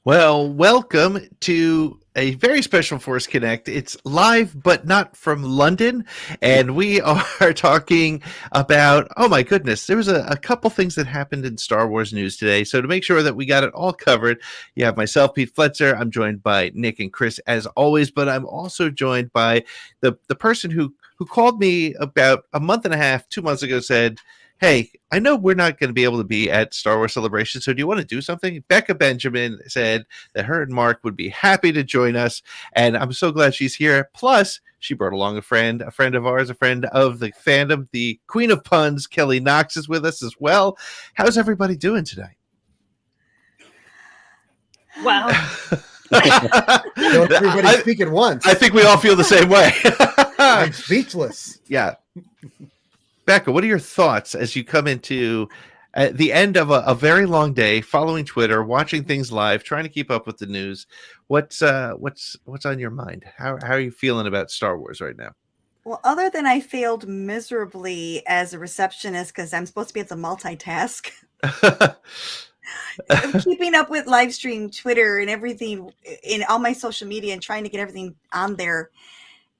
Well, welcome to a very special Force Connect. It's live, but not from London. And we are talking about, oh my goodness, there was a couple things that happened in Star Wars news today. So to make sure that we got it all covered, you have myself, Pete Fletzer. I'm joined by Nick and Chris as always, but I'm also joined by the person who called me about a month and a half, 2 months ago, said, hey, I know we're not going to be able to be at Star Wars Celebration, so do you want to do something? Becca Benjamin said that her and Mark would be happy to join us, and I'm so glad she's here. Plus, she brought along a friend of ours, a friend of the fandom, the Queen of Puns, Kelly Knox, is with us as well. How's everybody doing today? Wow. Don't everybody speak at once. I think we all feel the same way. I'm speechless. Yeah. Becca, what are your thoughts as you come into the end of a very long day, following Twitter, watching things live, trying to keep up with the news? What's on your mind? How are you feeling about Star Wars right now? Well, other than I failed miserably as a receptionist because I'm supposed to be able to multitask, keeping up with live stream, Twitter, and everything in all my social media and trying to get everything on there.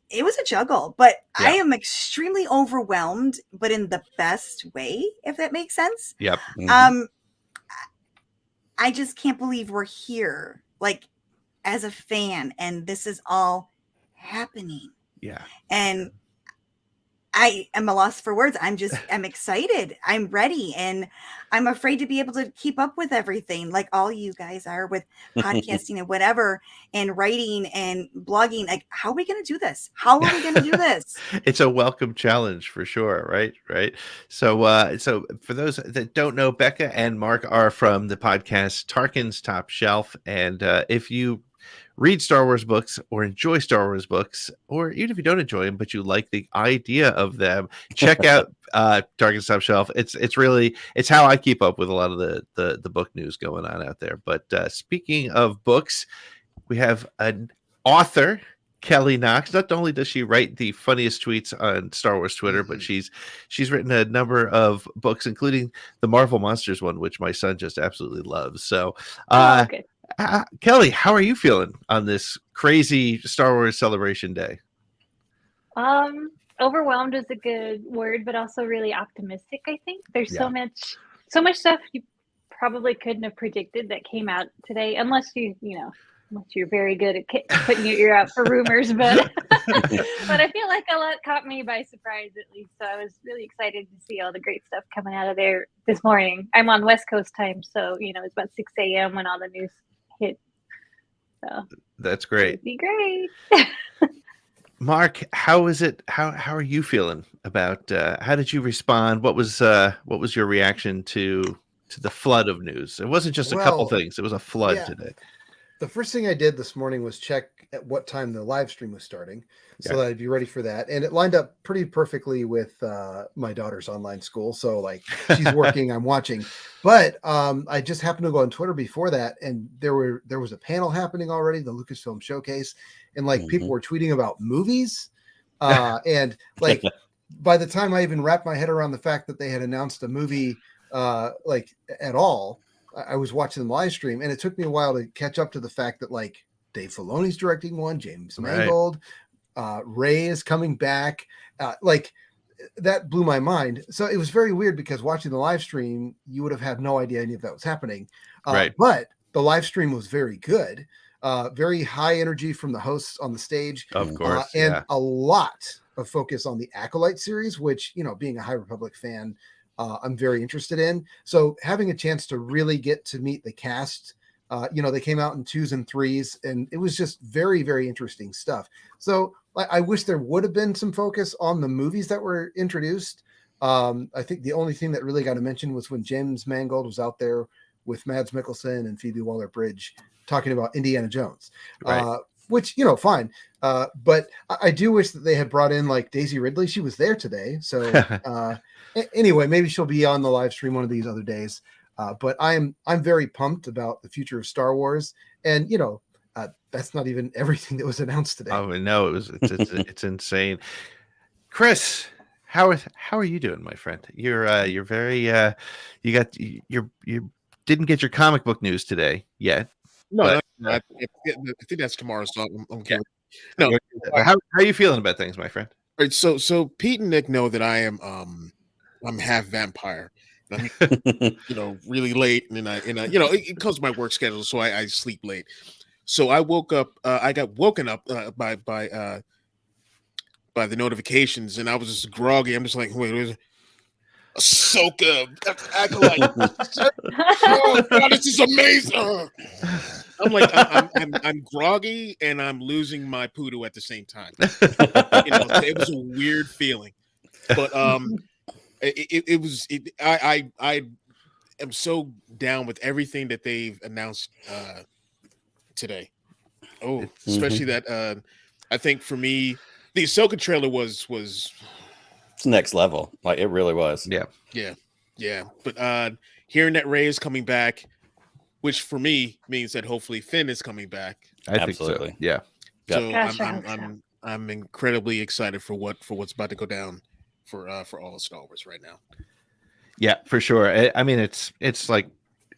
It was a juggle, but Yeah. I am extremely overwhelmed, but in the best way, if that makes sense. Yep. I just can't believe we're here, like, as a fan, and this is all happening. Yeah. And I am a loss for words. I'm excited. I'm ready. And I'm afraid to be able to keep up with everything like all you guys are with podcasting and whatever, and writing and blogging. Like, how are we going to do this? How are we going to do this? It's a welcome challenge for sure. Right. So for those that don't know, Becca and Mark are from the podcast Tarkin's Top Shelf. And if you read Star Wars books or enjoy Star Wars books, or even if you don't enjoy them, but you like the idea of them, check out Target's Top Shelf. It's how I keep up with a lot of the book news going on out there. But speaking of books, we have an author, Kelly Knox. Not only does she write the funniest tweets on Star Wars Twitter, but she's written a number of books, including the Marvel Monsters one, which my son just absolutely loves. So Okay. Kelly, how are you feeling on this crazy Star Wars Celebration Day? Overwhelmed is a good word, but also really optimistic. I think there's Yeah. so much stuff you probably couldn't have predicted that came out today, unless you're very good at putting your ear out for rumors. But but I feel like a lot caught me by surprise, at least. So I was really excited to see all the great stuff coming out of there this morning. I'm on West Coast time, so it's about 6 a.m. when all the news hit. So that's great. It'd be great. Mark, how is it? How are you feeling about? How did you respond? What was your reaction to the flood of news? It wasn't just a couple things; it was a flood today. The first thing I did this morning was check at what time the live stream was starting, so that I'd be ready for that. And it lined up pretty perfectly with my daughter's online school. So like she's working, I'm watching. But I just happened to go on Twitter before that, and there was a panel happening already, the Lucasfilm Showcase, and like people were tweeting about movies. And like by the time I even wrapped my head around the fact that they had announced a movie like at all, I was watching the live stream, and it took me a while to catch up to the fact that like Dave Filoni's directing one, James Mangold, Ray is coming back. Like that blew my mind. So it was very weird because watching the live stream, you would have had no idea any of that was happening. But the live stream was very good. Very high energy from the hosts on the stage. Of course. And a lot of focus on the Acolyte series, which, being a High Republic fan, I'm very interested in. So having a chance to really get to meet the cast, they came out in 2s and 3s, and it was just very, very interesting stuff. So I wish there would have been some focus on the movies that were introduced. I think the only thing that really got to mention was when James Mangold was out there with Mads Mikkelsen and Phoebe Waller-Bridge talking about Indiana Jones, which, fine. But I do wish that they had brought in like Daisy Ridley. She was there today. So anyway, maybe she'll be on the live stream one of these other days. But I'm very pumped about the future of Star Wars. And, that's not even everything that was announced today. Oh, no, it's insane. Chris, how are you doing, my friend? You're very you didn't get your comic book news today yet. but I think that's tomorrow, so I'm yeah. okay. No, How are you feeling about things, my friend? all right, so Pete and Nick know that I'm half vampire. I'm really late, and it comes to my work schedule, so I sleep late. So I woke up. I got woken up by the notifications, and I was just groggy. I'm just like, wait, Ahsoka, acolyte. Oh God, this is amazing. I'm like, I'm groggy and I'm losing my poodoo at the same time. It was a weird feeling, but I am so down with everything that they've announced today. Oh, especially that I think for me, the Ahsoka trailer was it's next level. Like it really was. yeah. But hearing that Rey is coming back, which for me means that hopefully Finn is coming back. I think Absolutely. so. Yeah. So Gosh, I hope so. I'm incredibly excited for what's about to go down for all of Star Wars right now. Yeah, for sure. I mean, it's like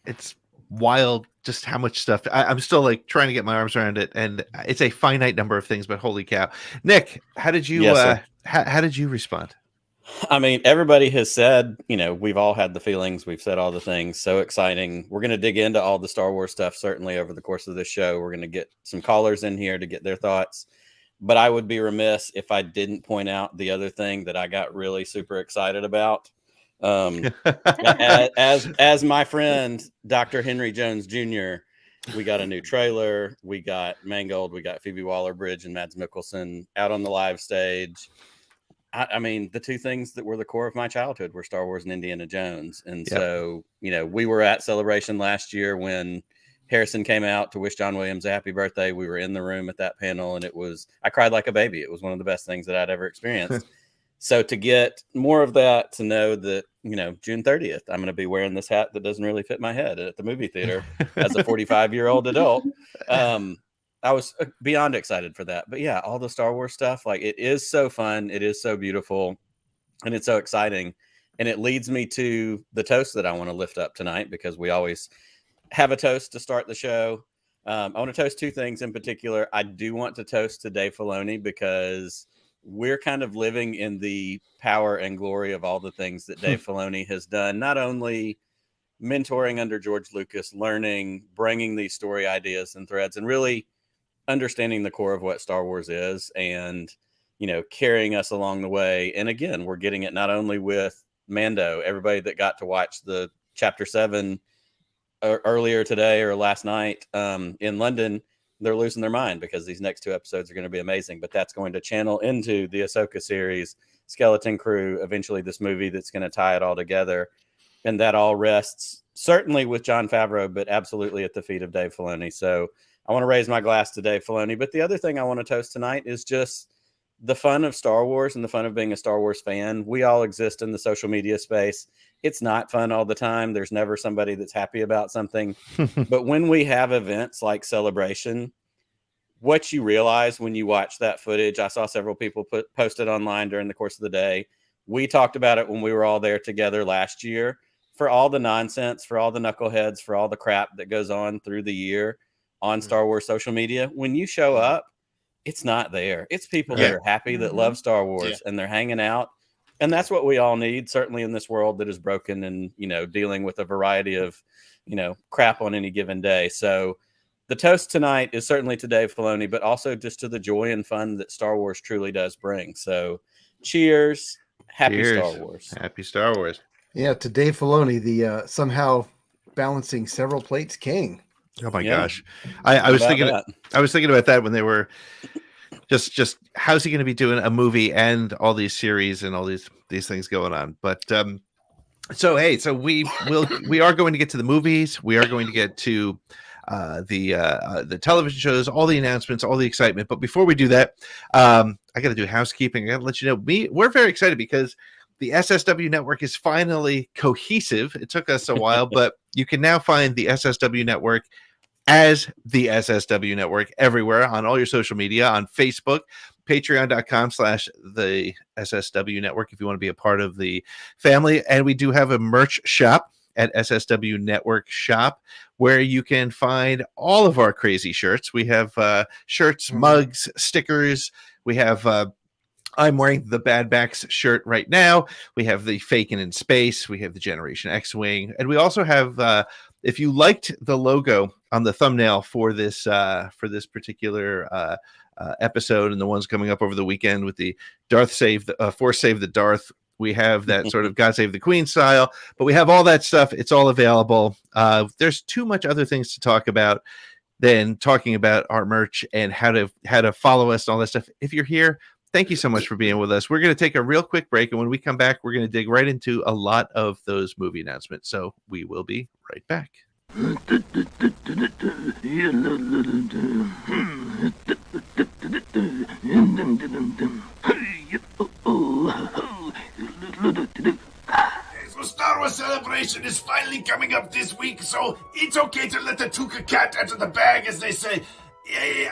it's wild just how much stuff. I'm still like trying to get my arms around it, and it's a finite number of things. But holy cow, Nick, how did you how did you respond? I mean, everybody has said, we've all had the feelings. We've said all the things. So exciting. We're going to dig into all the Star Wars stuff, certainly over the course of this show. We're going to get some callers in here to get their thoughts. But I would be remiss if I didn't point out the other thing that I got really super excited about. As my friend, Dr. Henry Jones Jr., we got a new trailer. We got Mangold. We got Phoebe Waller-Bridge and Mads Mikkelsen out on the live stage. I mean, the two things that were the core of my childhood were Star Wars and Indiana Jones. And so, we were at Celebration last year when Harrison came out to wish John Williams a happy birthday. We were in the room at that panel, and I cried like a baby. It was one of the best things that I'd ever experienced. So to get more of that, to know that, June 30th, I'm going to be wearing this hat that doesn't really fit my head at the movie theater as a 45-year-old adult. I was beyond excited for that. But yeah, all the Star Wars stuff, like it is so fun. It is so beautiful and it's so exciting. And it leads me to the toast that I want to lift up tonight, because we always have a toast to start the show. I want to toast two things in particular. I do want to toast to Dave Filoni, because we're kind of living in the power and glory of all the things that Dave Filoni has done, not only mentoring under George Lucas, learning, bringing these story ideas and threads, and really understanding the core of what Star Wars is, and, carrying us along the way. And again, we're getting it not only with Mando. Everybody that got to watch the Chapter 7 earlier today or last night in London, they're losing their mind, because these next two episodes are going to be amazing. But that's going to channel into the Ahsoka series, Skeleton Crew, eventually this movie that's going to tie it all together. And that all rests certainly with Jon Favreau, but absolutely at the feet of Dave Filoni. So I want to raise my glass to Dave Filoni. But the other thing I want to toast tonight is just the fun of Star Wars and the fun of being a Star Wars fan. We all exist in the social media space. It's not fun all the time. There's never somebody that's happy about something. But when we have events like Celebration, what you realize when you watch that footage, I saw several people post it online during the course of the day. We talked about it when we were all there together last year. For all the nonsense, for all the knuckleheads, for all the crap that goes on through the year on Star Wars social media, when you show up, it's not there. It's people that are happy, that love Star Wars, and they're hanging out. And that's what we all need, certainly in this world that is broken and, dealing with a variety of, crap on any given day. So the toast tonight is certainly to Dave Filoni, but also just to the joy and fun that Star Wars truly does bring. So cheers. Happy Star Wars. Happy Star Wars. Yeah, to Dave Filoni, the somehow balancing several plates king. Oh my gosh. I was thinking about that when they were just how's he going to be doing a movie and all these series and all these things going on. But so we are going to get to the movies. We are going to get to the television shows, all the announcements, all the excitement. But before we do that, I got to do housekeeping. I got to let you know we're very excited because the SSW network is finally cohesive. It took us a while, but you can now find the SSW network as the SSW network everywhere on all your social media, on Facebook, patreon.com/the SSW network if you want to be a part of the family. And we do have a merch shop. at SSW Network Shop, where you can find all of our crazy shirts. We have shirts, mugs, stickers. We have I'm wearing the Bad Backs shirt right now. We have the Fakin in Space. We have the Generation X-Wing. And we also have, if you liked the logo on the thumbnail for this particular episode and the ones coming up over the weekend with the Force Save the Darth, we have that sort of God Save the Queen style, but we have all that stuff. It's all available. There's too much other things to talk about than talking about our merch and how to follow us and all that stuff. If you're here, thank you so much for being with us. We're going to take a real quick break, and when we come back, we're going to dig right into a lot of those movie announcements. So we will be right back. So Star Wars Celebration is finally coming up this week, so it's okay to let the Tuca cat out of the bag, as they say.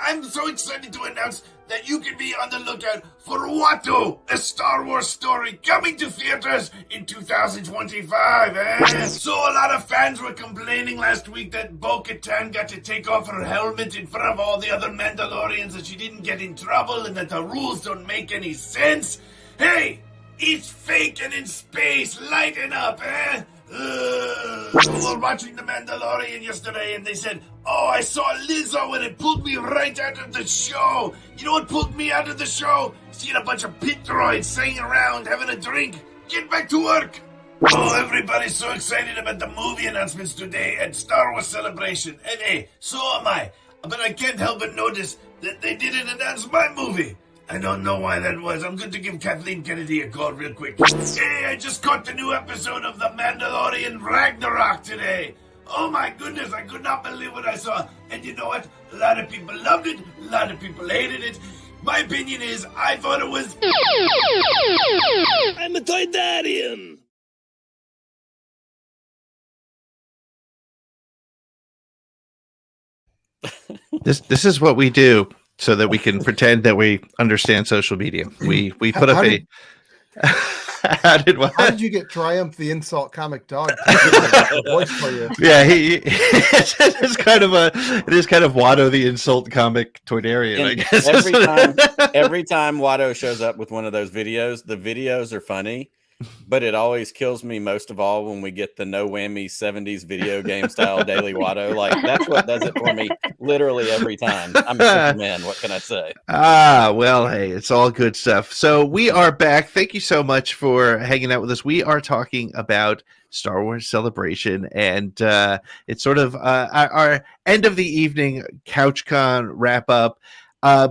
I'm so excited to announce that you can be on the lookout for Watto, a Star Wars story coming to theaters in 2025. So a lot of fans were complaining last week that Bo-Katan got to take off her helmet in front of all the other Mandalorians, and she didn't get in trouble, and that the rules don't make any sense. Hey, it's fake and in space. Lighten up, eh? We were watching The Mandalorian yesterday, and they said, "Oh, I saw Lizzo, and it pulled me right out of the show." You know what pulled me out of the show? Seeing a bunch of pit droids sitting around having a drink. Get back to work. Oh, everybody's so excited about the movie announcements today at Star Wars Celebration. And hey, so am I. But I can't help but notice that they didn't announce my movie. I don't know why that was. I'm going to give Kathleen Kennedy a call real quick. Hey, I just caught the new episode of The Mandalorian Ragnarok today. Oh my goodness, I could not believe what I saw. And you know what? A lot of people loved it. A lot of people hated it. My opinion is, I thought it was... I'm a Toydarian. This is what we do so that we can pretend that we understand social media. We put up a... How did you get Triumph the Insult Comic Dog? Voice for you? Yeah, it is kind of Watto the Insult Comic Toydarian, I guess. Every time Watto shows up with one of those videos, the videos are funny, but it always kills me most of all when we get the no whammy 70s video game style Daily Watto. Like, that's what does it for me literally every time. I'm a Superman. What can I say? Well, hey, it's all good stuff. So we are back. Thank you so much for hanging out with us. We are talking about Star Wars Celebration, and it's sort of our end of the evening CouchCon wrap up. I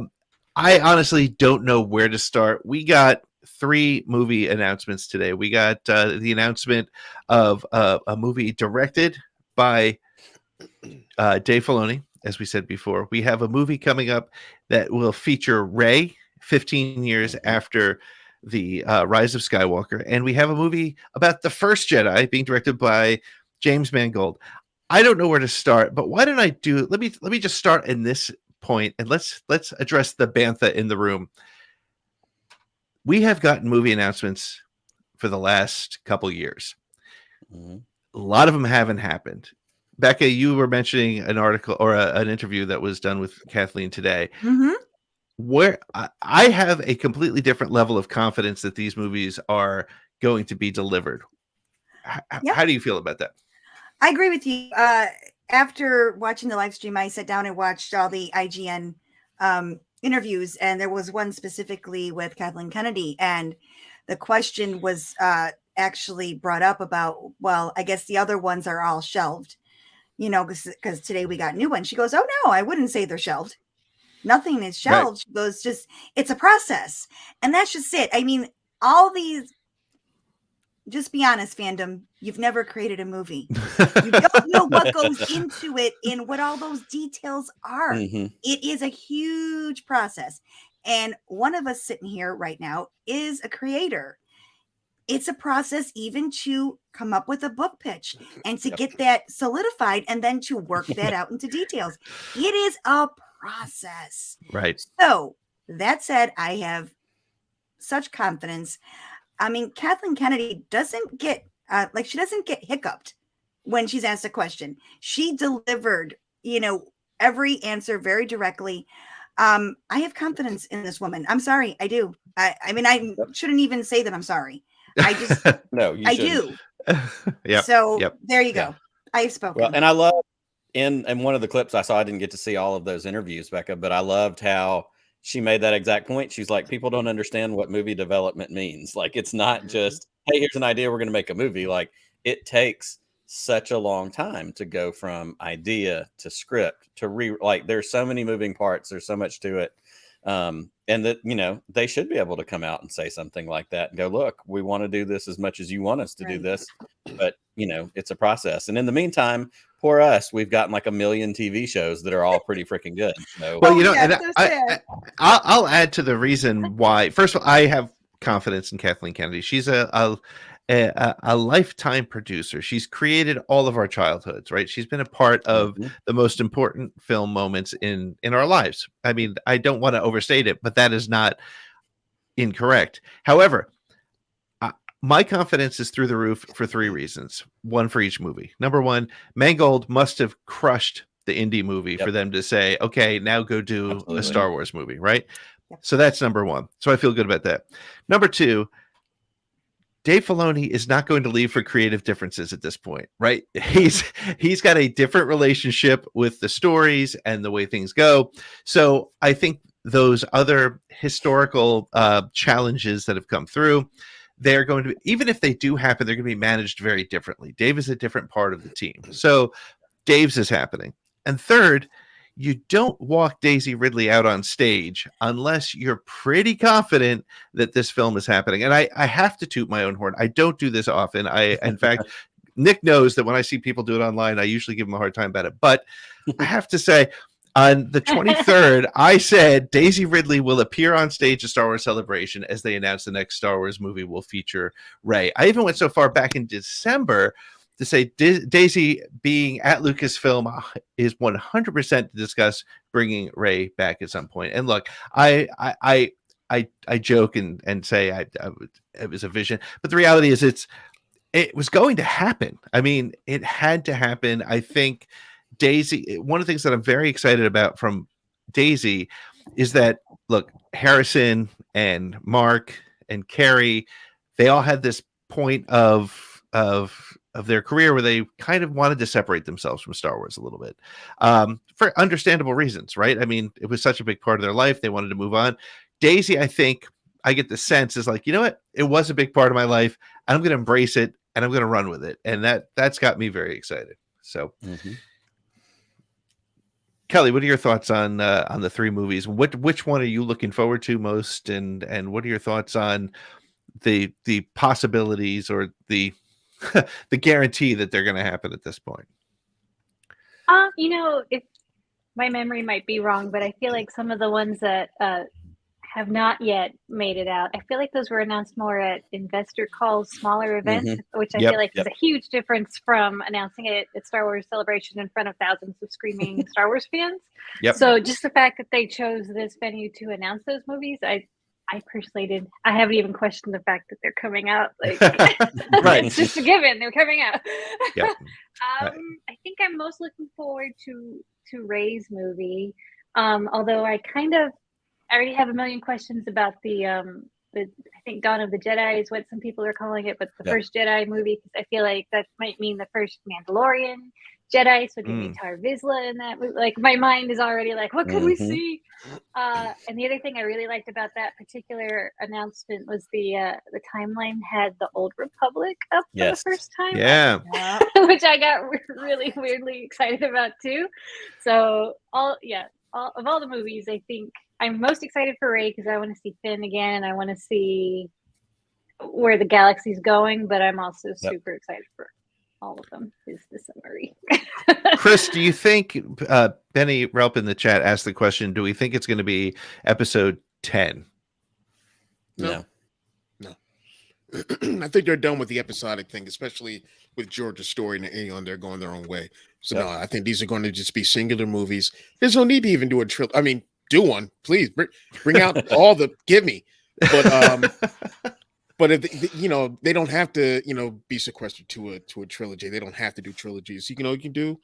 honestly don't know where to start. We got 3 movie announcements today. We got the announcement of a movie directed by Dave Filoni, as we said before. We have a movie coming up that will feature Rey 15 years after the Rise of Skywalker, and we have a movie about the first Jedi being directed by James Mangold. I don't know where to start, but why don't I do? Let me just start in this point, and let's address the bantha in the room. We have gotten movie announcements for the last couple years. Mm-hmm. A lot of them haven't happened. Becca, you were mentioning an article or an interview that was done with Kathleen today, where I have a completely different level of confidence that these movies are going to be delivered. How do you feel about that? I agree with you. After watching the live stream, I sat down and watched all the IGN interviews, and there was one specifically with Kathleen Kennedy, and the question was actually brought up about, well, I guess the other ones are all shelved, because today we got new ones. She goes, "Oh no, I wouldn't say they're shelved. Nothing is shelved." Right. She goes, it's a process, and that's just it. I mean, all these. Just be honest, fandom. You've never created a movie. You don't know what goes into it and what all those details are. Mm-hmm. It is a huge process. And one of us sitting here right now is a creator. It's a process even to come up with a book pitch and to get that solidified and then to work that out into details. It is a process. Right. So that said, I have such confidence. I mean, Kathleen Kennedy doesn't get she doesn't get hiccuped when she's asked a question. She delivered, every answer very directly. I have confidence in this woman. I'm sorry, I do. I mean, I shouldn't even say that I'm sorry. I just, No, you I shouldn't. do. Yep. So Yep. there you go. Yeah. I've spoken. Well, and I love in one of the clips I saw, I didn't get to see all of those interviews, Becca, but I loved how she made that exact point. She's like, people don't understand what movie development means. Like, it's not just, hey, here's an idea, we're going to make a movie. Like, it takes such a long time to go from idea to script to like, there's so many moving parts. There's so much to it. And that, they should be able to come out and say something like that and go, look, we want to do this as much as you want us to do this, but it's a process. And in the meantime, poor us, we've gotten like 1 million TV shows that are all pretty freaking good. So, Well, I'll add to the reason why. First of all, I have confidence in Kathleen Kennedy. She's a lifetime producer. She's created all of our childhoods, right? She's been a part of the most important film moments in our lives. I mean, I don't want to overstate it, but that is not incorrect. However, my confidence is through the roof for 3 reasons, one for each movie. Number one, Mangold must have crushed the indie movie for them to say, okay, now go do a Star Wars movie, right? Yep. So that's number one. So I feel good about that. Number two, Dave Filoni is not going to leave for creative differences at this point, right? He's got a different relationship with the stories and the way things go. So I think those other historical challenges that have come through, they're going to, even if they do happen, they're going to be managed very differently. Dave is a different part of the team. So Dave's is happening. And third, you don't walk Daisy Ridley out on stage unless you're pretty confident that this film is happening. And I have to toot my own horn. I don't do this often. In fact, Nick knows that when I see people do it online, I usually give them a hard time about it. But I have to say, on the 23rd, I said Daisy Ridley will appear on stage at Star Wars Celebration as they announce the next Star Wars movie will feature Rey. I even went so far back in December to say Daisy being at Lucasfilm is 100% to discuss bringing Rey back at some point. And look, I joke and say it was a vision, but the reality is it was going to happen. I mean, it had to happen. I think Daisy, one of the things that I'm very excited about from Daisy is that, look, Harrison and Mark and Carrie, they all had this point of their career where they kind of wanted to separate themselves from Star Wars a little bit, for understandable reasons, right? I mean, it was such a big part of their life. They wanted to move on. Daisy, I think, I get the sense is like, you know what? It was a big part of my life. I'm going to embrace it and I'm going to run with it. And that's got me very excited. So, Kelly, what are your thoughts on the 3 movies? Which one are you looking forward to most? And what are your thoughts on the possibilities or the the guarantee that they're going to happen at this point? If my memory might be wrong, but I feel like some of the ones that have not yet made it out, I feel like those were announced more at investor calls, smaller events, which I feel like is a huge difference from announcing it at Star Wars Celebration in front of thousands of screaming Star Wars fans. So just the fact that they chose this venue to announce those movies, I personally I haven't even questioned the fact that they're coming out. Like, it's just a given. They're coming out. I think I'm most looking forward to Rey's movie. Although I already have a million questions about the I think Dawn of the Jedi is what some people are calling it, but the first Jedi movie, because I feel like that might mean the first Mandalorian Jedi, so give me Tar Vizsla in that movie. Like, my mind is already like, what could we see? And the other thing I really liked about that particular announcement was the timeline had the Old Republic up for the first time. Which I got really weirdly excited about too. So of all the movies, I think I'm most excited for Rey because I want to see Finn again and I want to see where the galaxy's going, but I'm also super excited for all of them is the summary. Chris, do you think Benny Relp in the chat asked the question, do we think it's going to be episode 10? No. I think they're done with the episodic thing, especially with George's story and they're going their own way. So no, I think these are going to just be singular movies. There's no need to even do a trilogy. I mean, do one, please. Bring out all the give me. But But if they don't have to, be sequestered to a trilogy. They don't have to do trilogies. You can do,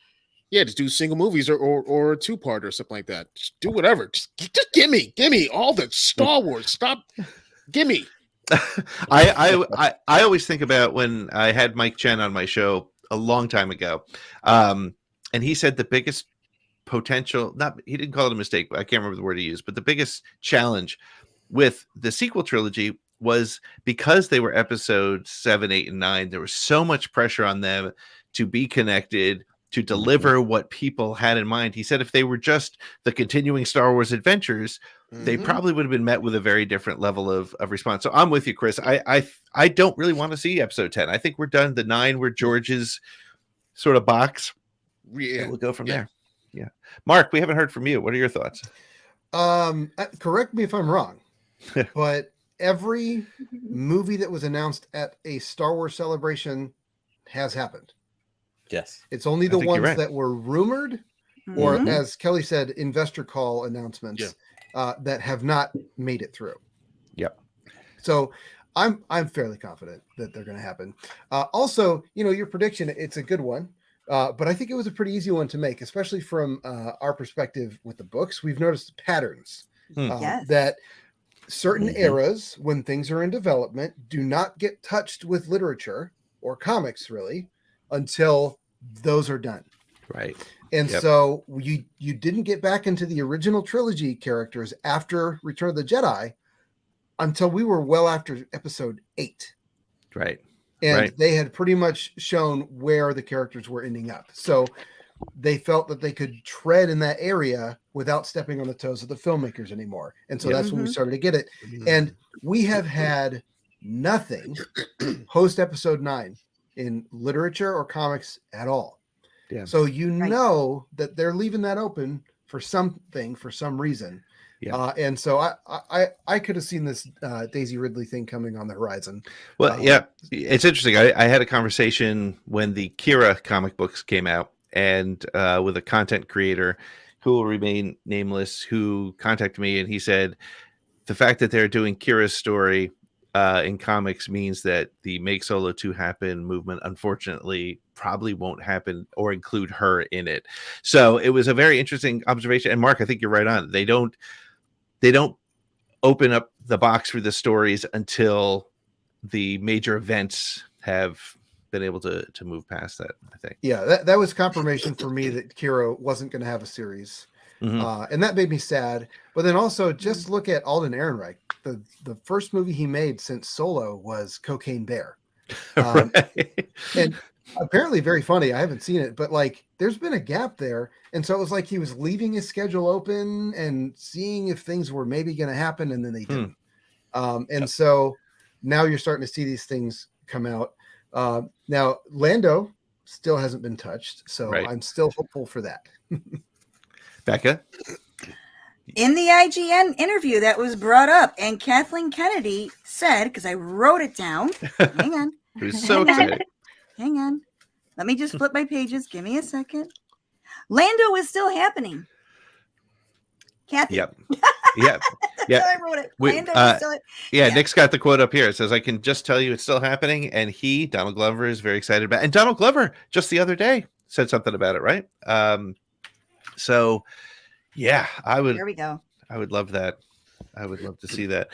just do single movies or a 2-part or something like that. Just do whatever. Just give me all the Star Wars. Stop, give me. I always think about when I had Mike Chen on my show a long time ago, and he said the biggest potential, he didn't call it a mistake, but I can't remember the word he used, but the biggest challenge with the sequel trilogy was because they were episodes 7, 8, and 9, there was so much pressure on them to be connected, to deliver what people had in mind. He said if they were just the continuing Star Wars adventures, they probably would have been met with a very different level of response. So I'm with you, Chris. I don't really want to see episode 10. I think we're done. The 9 were George's sort of box. Yeah, we'll go from there. Yeah. Mark, we haven't heard from you. What are your thoughts? Correct me if I'm wrong, but every movie that was announced at a Star Wars celebration has happened. Yes. It's only the ones that were rumored or, as Kelly said, investor call announcements that have not made it through. Yep. So I'm fairly confident that they're going to happen. Also, your prediction, it's a good one. But I think it was a pretty easy one to make, especially from our perspective with the books. We've noticed patterns that certain eras, when things are in development, do not get touched with literature or comics really until those are done. Right. And so you didn't get back into the original trilogy characters after Return of the Jedi until we were well after episode 8. Right. And they had pretty much shown where the characters were ending up. So they felt that they could tread in that area without stepping on the toes of the filmmakers anymore. And so that's when we started to get it. And we have had nothing post episode 9 in literature or comics at all. Yeah. So know that they're leaving that open for something, for some reason. Yeah. And so I could have seen this Daisy Ridley thing coming on the horizon. Well, it's interesting. I had a conversation when the Kira comic books came out, and with a content creator who will remain nameless, who contacted me, and he said the fact that they're doing Kira's story in comics means that the Make Solo 2 Happen movement, unfortunately, probably won't happen or include her in it. So it was a very interesting observation. And Mark, I think you're right on. They don't open up the box for the stories until the major events have been able to move past that, I think. Yeah, that was confirmation for me that Kira wasn't going to have a series. And that made me sad. But then also just look at Alden Ehrenreich. The first movie he made since Solo was Cocaine Bear. And apparently very funny. I haven't seen it, but there's been a gap there. And so it was like he was leaving his schedule open and seeing if things were maybe going to happen, and then they didn't. And so now you're starting to see these things come out. Now Lando still hasn't been touched, so I'm still hopeful for that. Becca? In the IGN interview that was brought up, and Kathleen Kennedy said, because I wrote it down. Hang on. It was so exciting. Hang on. Let me just flip my pages. Give me a second. Lando is still happening. Kathy. Yep. That's how I wrote it. Lando is still. Nick's got the quote up here. It says, "I can just tell you it's still happening," and Donald Glover, is very excited about it. And Donald Glover just the other day said something about it, right? So yeah, There we go. I would love that. I would love to see that.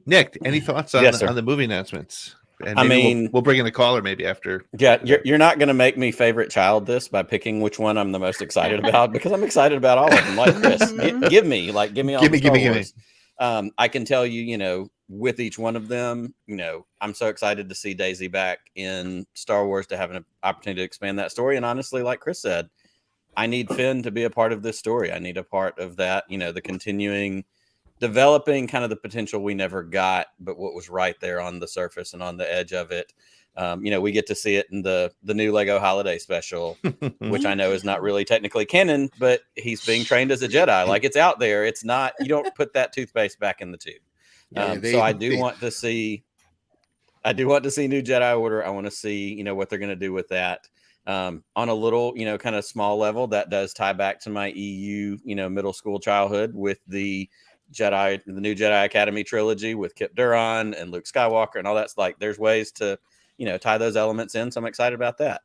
Nick, any thoughts on the movie announcements? And we'll bring in a caller maybe after. Yeah, you're not going to make me favorite child this by picking which one I'm the most excited about, because I'm excited about all of them. Like Chris, give me all the Star Wars. I can tell you, with each one of them, I'm so excited to see Daisy back in Star Wars, to have an opportunity to expand that story. And honestly, like Chris said, I need Finn to be a part of this story. I need a part of that, the continuing developing kind of the potential we never got, but what was right there on the surface and on the edge of it. We get to see it in the new Lego holiday special, which I know is not really technically canon, but he's being trained as a Jedi. Like, it's out there. It's not, you don't put that toothpaste back in the tube. So I do want to see new Jedi Order. I want to see, what they're going to do with that. On a little, kind of small level, that does tie back to my EU, middle school childhood with the the new Jedi Academy trilogy with Kip Duran and Luke Skywalker and all that's like, there's ways to, tie those elements in. So I'm excited about that.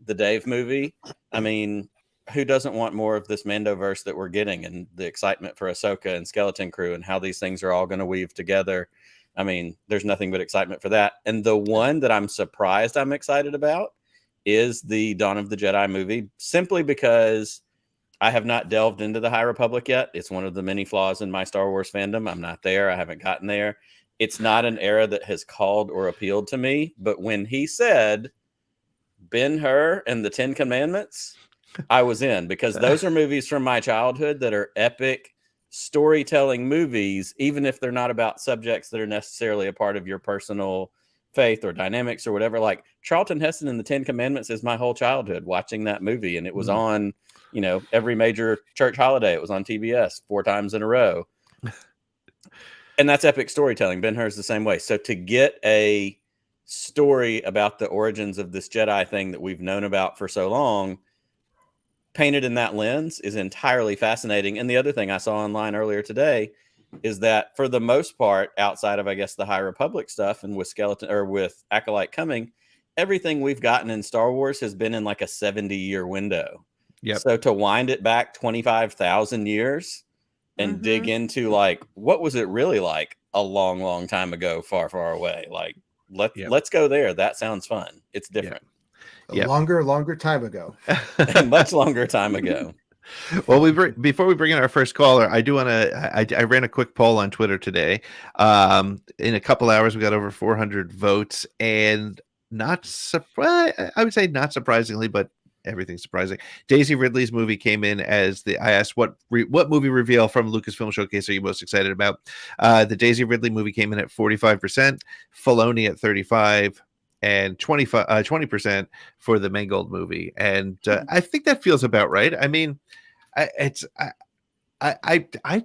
The Dave movie, I mean, who doesn't want more of this Mandoverse that we're getting, and the excitement for Ahsoka and Skeleton Crew and how these things are all going to weave together? I mean, there's nothing but excitement for that. And the one that I'm surprised I'm excited about is the Dawn of the Jedi movie, simply because I have not delved into the High Republic yet. It's one of the many flaws in my Star Wars fandom. I'm not there. I haven't gotten there. It's not an era that has called or appealed to me. But when he said Ben-Hur and the Ten Commandments, I was in, because those are movies from my childhood that are epic storytelling movies, even if they're not about subjects that are necessarily a part of your personal faith or dynamics or whatever. Like Charlton Heston and the Ten Commandments is my whole childhood watching that movie, and it was on every major church holiday. It was on TBS 4 times in a row, and that's epic storytelling. Ben-Hur is the same way. So to get a story about the origins of this Jedi thing that we've known about for so long painted in that lens is entirely fascinating. And the other thing I saw online earlier today is that for the most part, outside of, I guess, the High Republic stuff and with Acolyte coming, everything we've gotten in Star Wars has been in like a 70-year window. Yep. So to wind it back 25,000 years and dig into like, what was it really like a long, long time ago, far, far away? Like, let's go there. That sounds fun. It's different. A longer time ago. Much longer time ago. Well, before we bring in our first caller, I do want to. I ran a quick poll on Twitter today. In a couple hours, we got over 400 votes, and I would say not surprisingly, but everything's surprising. Daisy Ridley's movie came in as I asked what movie reveal from Lucasfilm Showcase are you most excited about? The Daisy Ridley movie came in at 45%, Filoni at 35%. And 20% for the Mangold movie, and I think that feels about right. I mean, I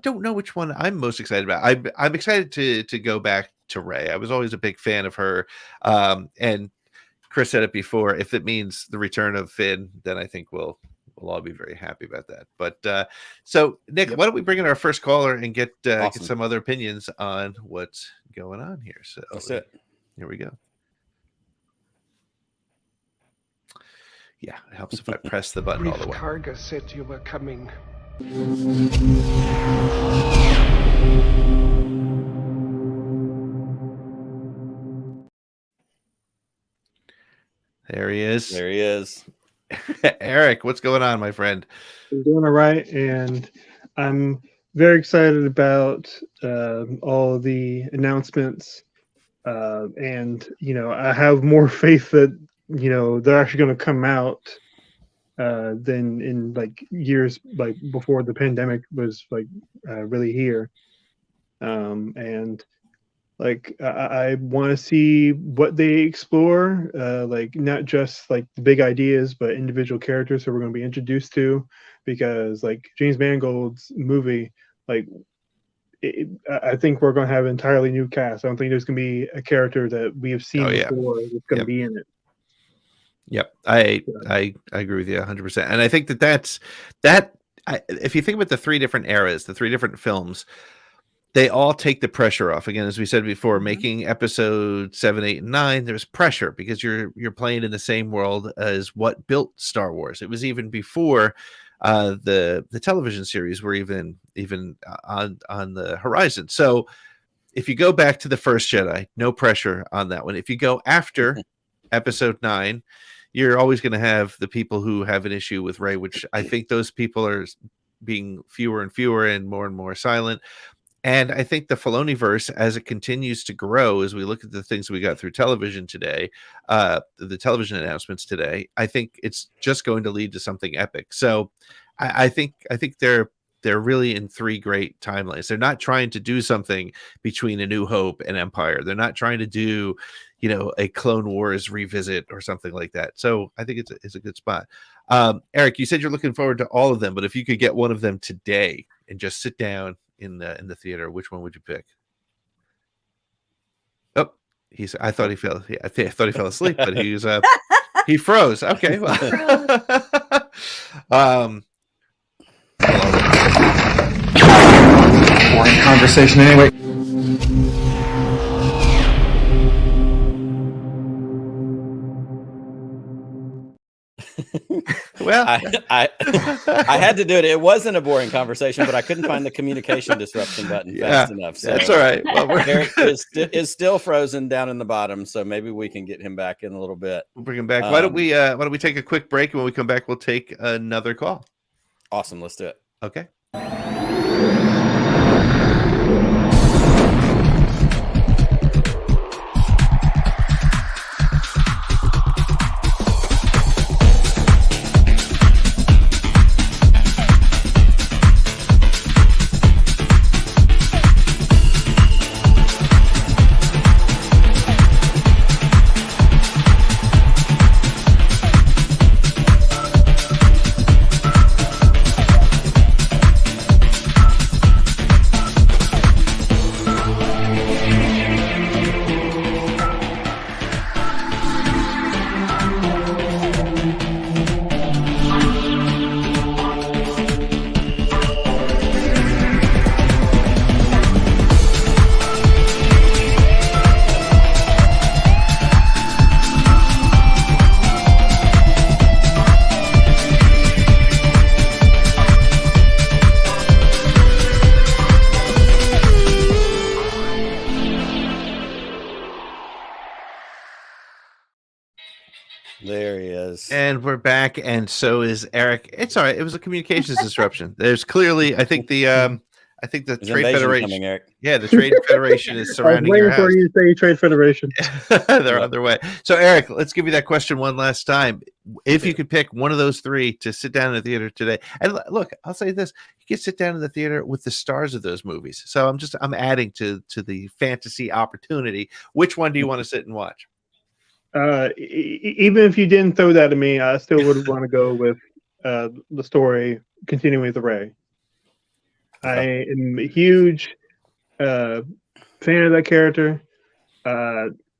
don't know which one I'm most excited about. I'm excited to go back to Rey. I was always a big fan of her, and Chris said it before. If it means the return of Finn, then I think we'll all be very happy about that. But so Nick, why don't we bring in our first caller and get some other opinions on what's going on here? So that's it. Here we go. Yeah, it helps if I press the button all the way. Karga said you were coming. There he is. There he is. Eric, what's going on, my friend? I'm doing all right, and I'm very excited about all the announcements. And, I have more faith that they're actually going to come out than in like years like before the pandemic was like really here. And like I want to see what they explore, like not just like the big ideas, but individual characters that we're going to be introduced to, because like James Mangold's movie, like I think we're going to have an entirely new cast. I don't think there's going to be a character that we have seen before that's going to be in it. Yep, I agree with you 100%, and I think that's if you think about the 3 different eras, the 3 different films, they all take the pressure off. Again, as we said before, making episode 7, 8, and 9, there's pressure because you're playing in the same world as what built Star Wars. It was even before the television series were even on the horizon. So if you go back to the First Jedi, no pressure on that one. If you go after episode 9, you're always going to have the people who have an issue with Rey, which I think those people are being fewer and fewer and more silent. And I think the Filoniverse, as it continues to grow, as we look at the things we got through television today, the television announcements today, I think it's just going to lead to something epic. So I think they're really in 3 great timelines. They're not trying to do something between A New Hope and Empire. They're not trying to do, a Clone Wars revisit or something like that. So I think it's a good spot. Eric, you said you're looking forward to all of them, but if you could get one of them today and just sit down in the theater, which one would you pick? Oh, I thought he fell asleep, but he froze. Okay. Well. boring conversation anyway. Well, I had to do it. It wasn't a boring conversation, but I couldn't find the communication disruption button fast enough. So that's all right. Well, Eric is still frozen down in the bottom, so maybe we can get him back in a little bit. We'll bring him back. Why don't we take a quick break, and when we come back, we'll take another call. Awesome. Let's do it. Okay. There he is. And we're back, and so is Eric. It's all right. It was a communications disruption. There's clearly, I think the Trade Federation. Coming, Eric. Yeah, the Trade Federation is surrounding I was your waiting house. for you to say Trade Federation. They're on their way. So, Eric, let's give you that question one last time. If you could pick one of those three to sit down in the theater today, and look, I'll say this: you can sit down in the theater with the stars of those movies. So I'm adding to the fantasy opportunity. Which one do you want to sit and watch? Even if you didn't throw that at me, I still would want to go with the story continuing with Rey. I am a huge fan of that character.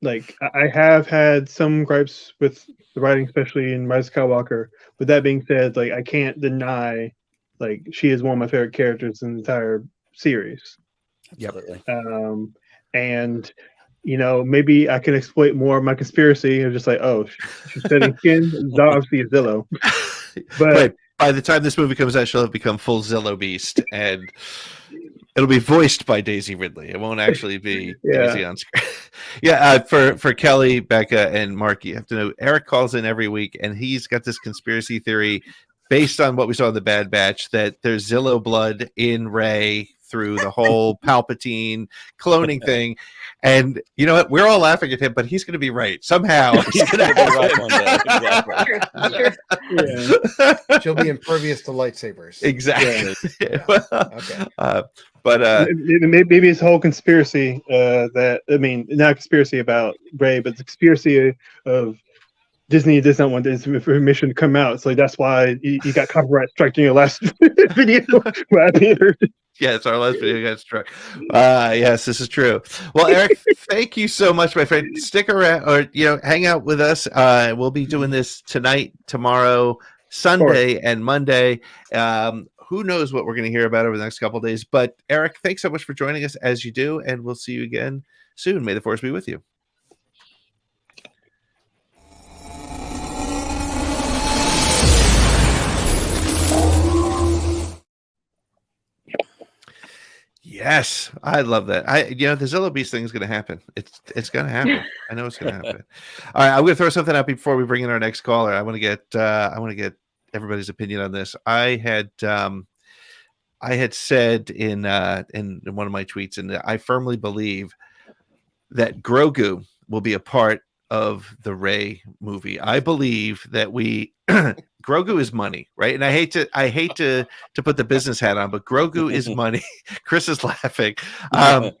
Like I have had some gripes with the writing, especially in Rise of Skywalker. With that being said, like I can't deny, like she is one of my favorite characters in the entire series. Absolutely. And you know, maybe I can exploit more of my conspiracy of just like, oh, she's studying skin. It's obviously a Zillow. But by the time this movie comes out, she'll have become full Zillow beast, and it'll be voiced by Daisy Ridley. It won't actually be Daisy on screen. For Kelly, Becca, and Mark, you have to know Eric calls in every week, and he's got this conspiracy theory based on what we saw in the Bad Batch that there's Zillow blood in Rey through the whole Palpatine cloning thing. And you know what? We're all laughing at him, but he's going to be right somehow. He's going to be right one day. Exactly. She'll be impervious to lightsabers. Exactly. Yeah. Okay. But maybe it's a whole conspiracy that I mean, not a conspiracy about Rey, but the conspiracy of Disney does not want this information to come out. So that's why you got copyright strike in your last video where I appeared. Yeah, it's our last video got struck. Yes, this is true. Well, Eric, thank you so much, my friend. Stick around, or hang out with us. We'll be doing this tonight, tomorrow, Sunday, and Monday. Who knows what we're going to hear about over the next couple of days? But Eric, thanks so much for joining us as you do, and we'll see you again soon. May the Force be with you. Yes, I love that. The Zillow Beast thing is going to happen. It's going to happen. I know it's going to happen. All right, I'm going to throw something out before we bring in our next caller. I want to get everybody's opinion on this. I had said in one of my tweets, and I firmly believe that Grogu will be a part of the Rey movie. I believe that Grogu is money, right? And I hate to put the business hat on, but Grogu is money. Chris is laughing. What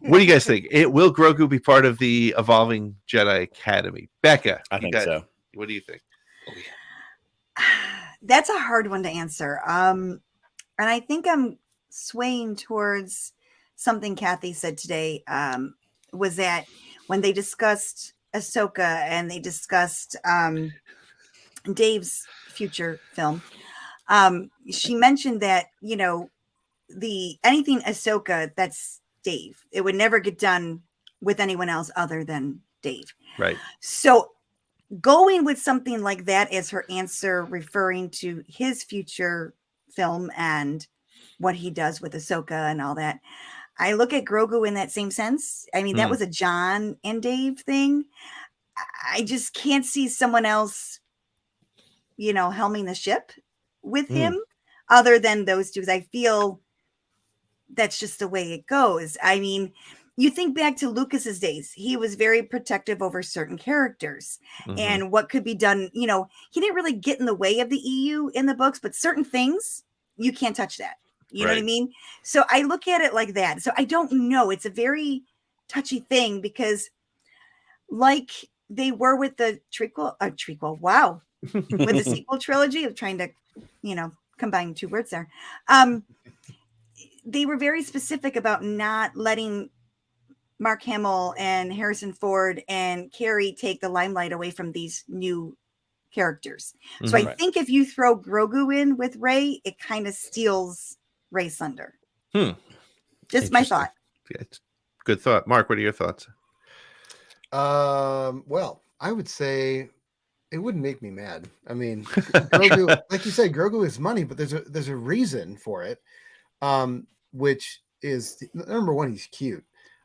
do you guys think? Will Grogu be part of the evolving Jedi Academy? Becca, I think so. What do you think? That's a hard one to answer. And I think I'm swaying towards something Kathy said today. Was that when they discussed Ahsoka and they discussed Dave's future film, she mentioned that, anything Ahsoka, that's Dave. It would never get done with anyone else other than Dave. Right. So going with something like that as her answer, referring to his future film and what he does with Ahsoka and all that, I look at Grogu in that same sense. I mean, that was a John and Dave thing. I just can't see someone else, helming the ship with him other than those two. I feel that's just the way it goes. I mean, you think back to Lucas's days, he was very protective over certain characters and what could be done. He didn't really get in the way of the EU in the books, but certain things you can't touch that. You know what I mean? So I look at it like that. So I don't know. It's a very touchy thing because like they were with the trequel. Wow. With the sequel trilogy of trying to, combine two words there. They were very specific about not letting Mark Hamill and Harrison Ford and Carrie take the limelight away from these new characters. So I think if you throw Grogu in with Rey, it kind of steals Rey's thunder. Just my thought. Yeah, good thought. Mark, what are your thoughts? Well, I would say it wouldn't make me mad. I mean, Grogu, like you said, Grogu is money, but there's a reason for it, which is number one, he's cute.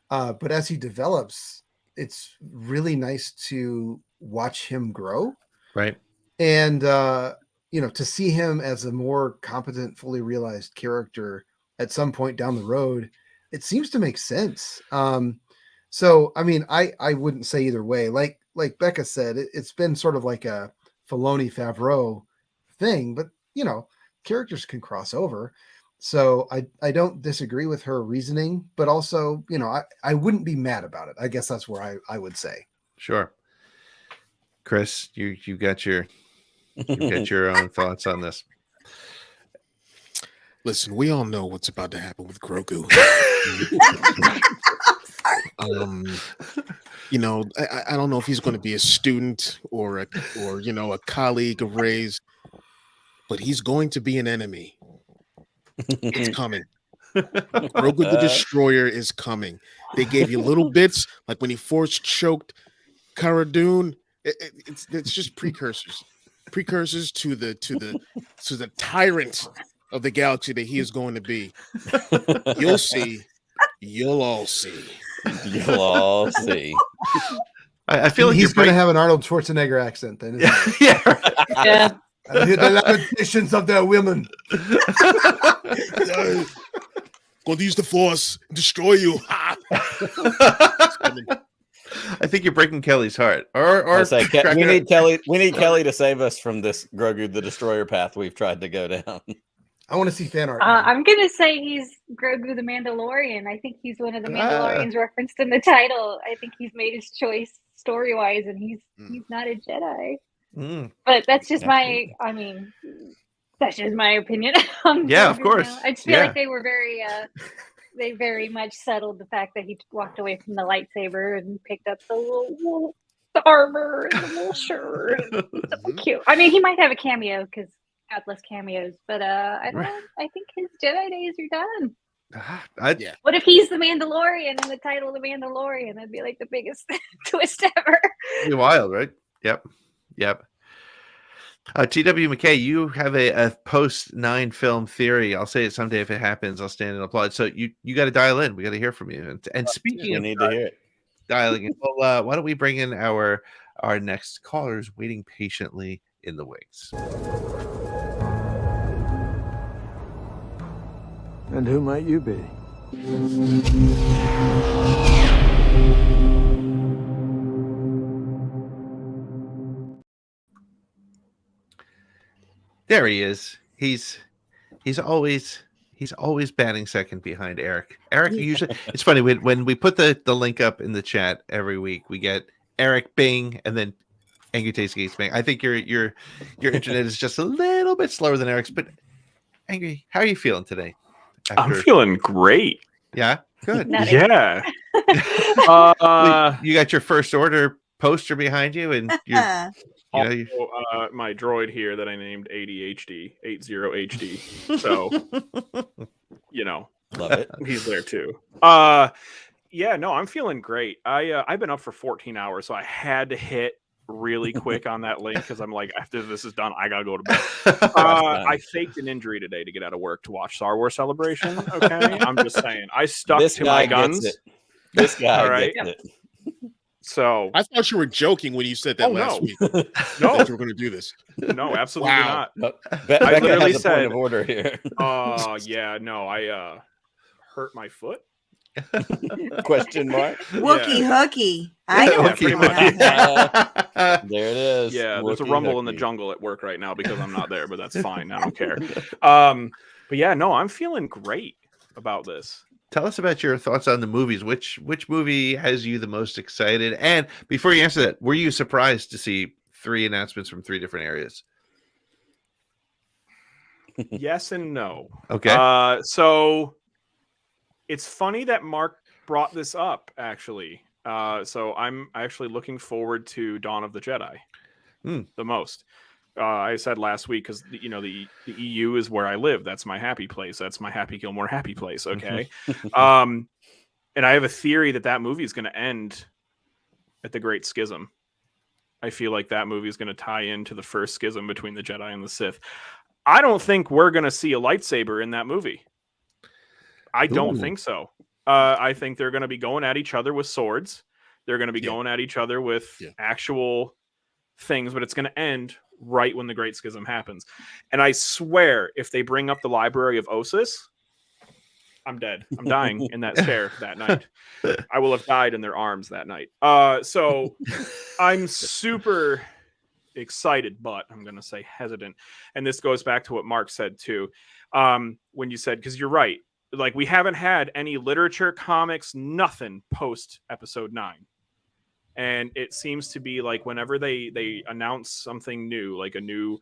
But as he develops, it's really nice to watch him grow. Right. And, to see him as a more competent, fully realized character at some point down the road, it seems to make sense. So, I mean, I wouldn't say either way. Like Becca said, it's been sort of like a Filoni Favreau thing, but, characters can cross over. So I don't disagree with her reasoning, but also, I wouldn't be mad about it. I guess that's where I would say. Sure. Chris, you got your own thoughts on this. Listen, we all know what's about to happen with Grogu. I don't know if he's going to be a student or a colleague of Rey's, but he's going to be an enemy. It's coming. Grogu the Destroyer is coming. They gave you little bits, like when he force choked Cara Dune. It's just precursors to the tyrant of the galaxy that he is going to be. You'll see. You'll all see. You'll all see. I feel like he's going to have an Arnold Schwarzenegger accent then. Yeah. Yeah. The lamentations of their women. Going to use the Force, destroy you. I think you're breaking Kelly's heart. Or we need Kelly. We need Kelly to save us from this Grogu the Destroyer path we've tried to go down. I want to see fan art. I'm gonna say he's Grogu the Mandalorian. I think he's one of the Mandalorians referenced in the title. I think he's made his choice story wise, and he's not a Jedi. But that's just that's just my opinion. Yeah, of course. I just feel like they were they very much settled the fact that he walked away from the lightsaber and picked up the armor and the little shirt. It's so cute. I mean, he might have a cameo because God bless cameos, but I think his Jedi days are done. What if he's the Mandalorian and the title of the Mandalorian? That'd be like the biggest twist ever. It'd be wild, right? Yep. T.W. McKay, you have a post-9 film theory. I'll say it someday if it happens. I'll stand and applaud. So you got to dial in. We got to hear from you. And speaking of need to hear it. Dialing in, well, why don't we bring in our next callers waiting patiently in the wings? And who might you be? There he is. He's always batting second behind Eric. Eric usually it's funny when we put the link up in the chat every week, we get Eric Bing and then Angry Tasty Gates Bing. I think your internet is just a little bit slower than Eric's, but Angry, how are you feeling today? I'm feeling great. Yeah, good. Yeah. You got your first order poster behind you, and you're. My droid here that I named ADHD, 80HD. So, Love it. he's there too. Yeah, no, I'm feeling great. I've been up for 14 hours, so I had to hit really quick on that link because I'm like, after this is done, I gotta go to bed. I faked an injury today to get out of work to watch Star Wars Celebration. Okay, I'm just saying, I stuck This to guy my guns. gets it. This guy All right. gets it. So I thought you were joking when you said that last week. No, that you were going to do this. No, absolutely Wow. not. Becca literally has a point of order here. Yeah, no, I hurt my foot. Question mark. Wookie hookie. I know Yeah, pretty much. There it is. Yeah, there's a Wookie rumble in the hookie. jungle at work right now because I'm not there, but that's fine. I don't care. But yeah, no, I'm feeling great about this. Tell us about your thoughts on the movies. Which movie has you the most excited? And before you answer that, were you surprised to see 3 announcements from 3 different areas? Yes and no. Okay. So it's funny that Mark brought this up, actually. So I'm actually looking forward to Dawn of the Jedi the most. I said last week because the EU is where I live. That's my happy place. That's my Happy Gilmore happy place. Okay. And I have a theory that movie is going to end at the Great Schism. I feel like that movie is going to tie into the first schism between the Jedi and the Sith. I don't think we're going to see a lightsaber in that movie. I don't think so. I think they're going to be going at each other with swords. They're going to be going at each other with actual things, but it's going to end right when the Great Schism happens. And I swear, if they bring up the Library of Ossus, I'm dead. I'm dying in that chair that night. I will have died in their arms that night. So I'm super excited, but I'm going to say hesitant. And this goes back to what Mark said too. When you said, because you're right, like we haven't had any literature, comics, nothing post episode 9. And it seems to be like whenever they announce something new, like a new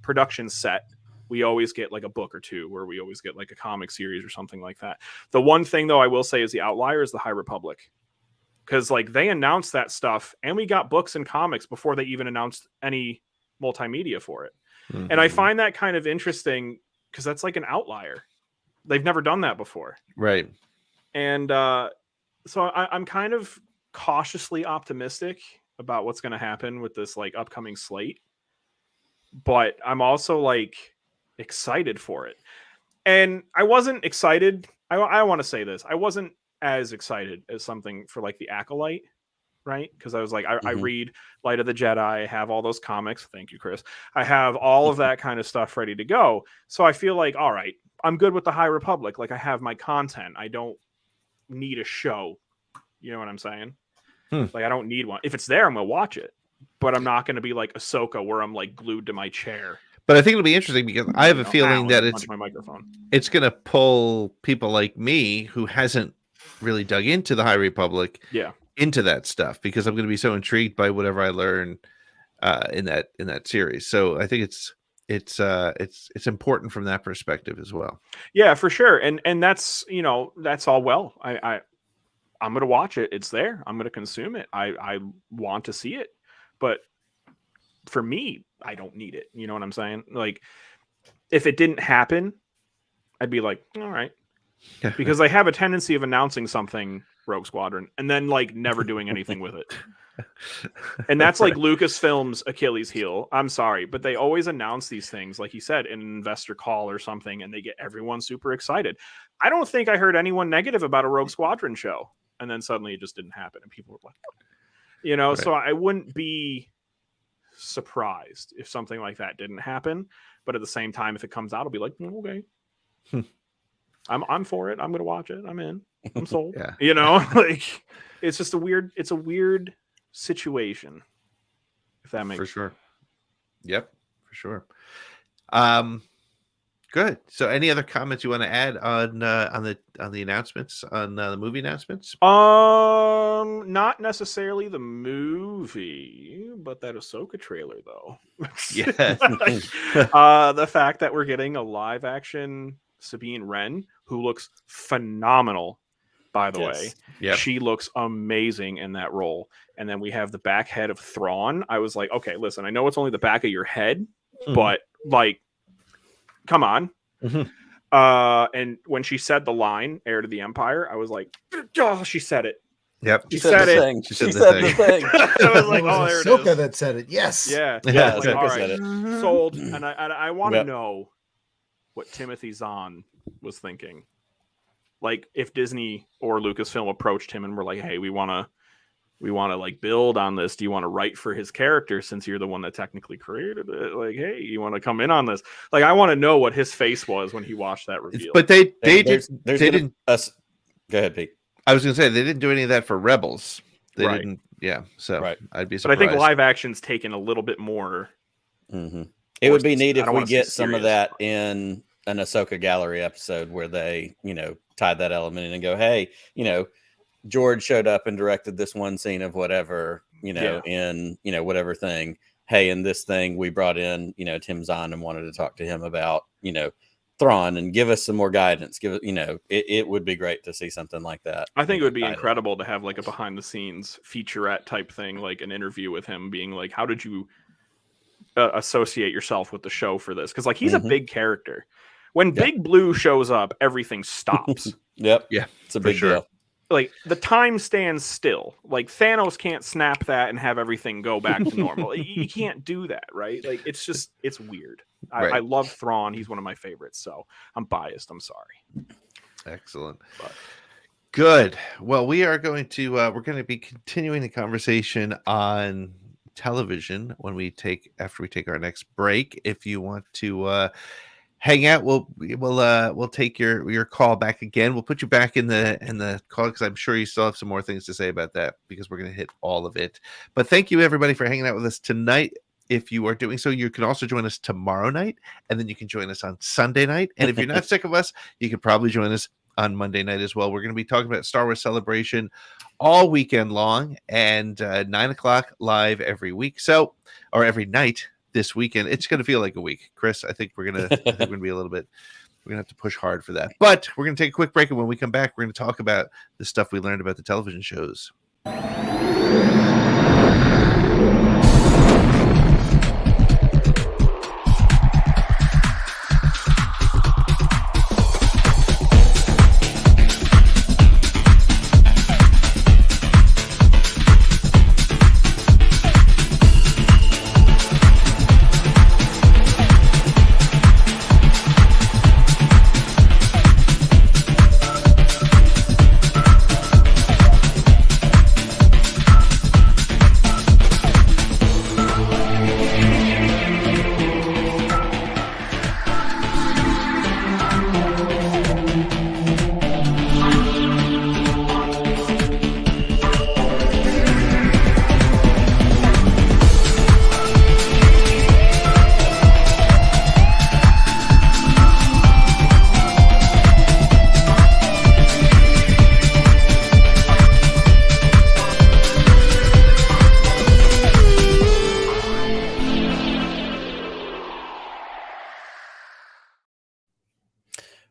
production set, we always get like a book or two, where we always get like a comic series or something like that. The one thing though I will say is the outlier is the High Republic. Because like they announced that stuff and we got books and comics before they even announced any multimedia for it. Mm-hmm. And I find that kind of interesting because that's like an outlier. They've never done that before. Right. And so I'm kind of cautiously optimistic about what's going to happen with this like upcoming slate. But I'm also like excited for it. And I wasn't excited. I want to say this. I wasn't as excited as something for like the Acolyte, right? Because I was like, I read Light of the Jedi, I have all those comics. Thank you, Chris. I have all of that kind of stuff ready to go. So I feel like, all right, I'm good with the High Republic. Like I have my content. I don't need a show. You know what I'm saying? Like I don't need one. If it's there, I'm gonna watch it. But I'm not gonna be like Ahsoka where I'm like glued to my chair. But I think it'll be interesting because I have a feeling that my microphone. It's gonna pull people like me who hasn't really dug into the High Republic into that stuff, because I'm going to be so intrigued by whatever I learn in that series. So I think it's important from that perspective as well. Yeah, for sure. And that's, that's all well. I'm going to watch it. It's there. I'm going to consume it. I want to see it, but for me, I don't need it. You know what I'm saying? Like if it didn't happen, I'd be like, all right. Because I have a tendency of announcing something Rogue Squadron and then like never doing anything with it. And that's like Lucasfilm's Achilles heel. I'm sorry, but they always announce these things, like you said, in an investor call or something, and they get everyone super excited. I don't think I heard anyone negative about a Rogue Squadron show. And then suddenly it just didn't happen. And people were like, so I wouldn't be surprised if something like that didn't happen. But at the same time, if it comes out, I'll be like, okay. I'm for it. I'm going to watch it. I'm in. I'm sold. Like it's just a weird situation. If that makes sense. For sure. Yep, for sure. Good. So any other comments you want to add on the announcements, on the movie announcements? Not necessarily the movie, but that Ahsoka trailer though. Yeah. The fact that we're getting a live action Sabine Wren, who looks phenomenal, by the way. Yep. She looks amazing in that role. And then we have the back head of Thrawn. I was like, okay, listen, I know it's only the back of your head, but like, come on. And when she said the line "heir to the empire," I was like, "Oh, she said it." Yep. She said the it. thing. She She said the said the thing. I was like, It was "Oh, there it Ahsoka is." that said it. Yes. Yeah. Yeah, Like, Ahsoka all right, said it. Mhm. sold. And I want to Yep. know what Timothy Zahn was thinking. Like, if Disney or Lucasfilm approached him and were like, "Hey, we want to like build on this. Do you want to write for his character since you're the one that technically created it? Like, hey, you want to come in on this?" Like, I want to know what his face was when he watched that reveal. But they There's didn't. Go ahead, Pete. I was going to say they didn't do any of that for Rebels. They Right. didn't. Yeah. So Right. I'd be But I surprised. think live action's taken a little bit more. Mm-hmm. It would be neat I if don't we wanna say get some of serious. that in an Ahsoka Gallery episode where they, tie that element in and go, hey, George showed up and directed this one scene of whatever, Yeah. in, whatever thing. Hey, in this thing, we brought in, Tim Zahn and wanted to talk to him about, Thrawn and give us some more guidance. It would be great to see something like that. I think it would be guided. incredible to have like a behind the scenes featurette type thing, like an interview with him being like, how did you associate yourself with the show for this? Because like he's a big character. When Big Blue shows up, everything stops. Yep. Yeah, It's a for big sure. deal. Like the time stands still. Like Thanos can't snap that and have everything go back to normal. You can't do that, right? Like it's weird. Right. I love Thrawn. He's one of my favorites. So I'm biased. I'm sorry. Excellent. But Good. Well, we're going to be continuing the conversation on television after we take our next break. If you want to hang out, we'll take your call back again. We'll put you back in the call because I'm sure you still have some more things to say about that because we're going to hit all of it. But thank you everybody for hanging out with us tonight. If you are doing so, you can also join us tomorrow night, and then you can join us on Sunday night. And if you're not sick of us, you can probably join us on Monday night as well. We're going to be talking about Star Wars Celebration all weekend long, and 9:00 live every week. So, or every night this weekend. It's going to feel like a week, Chris. I think we're going to be a little bit. We're going to have to push hard for that. But we're going to take a quick break, and when we come back, we're going to talk about the stuff we learned about the television shows.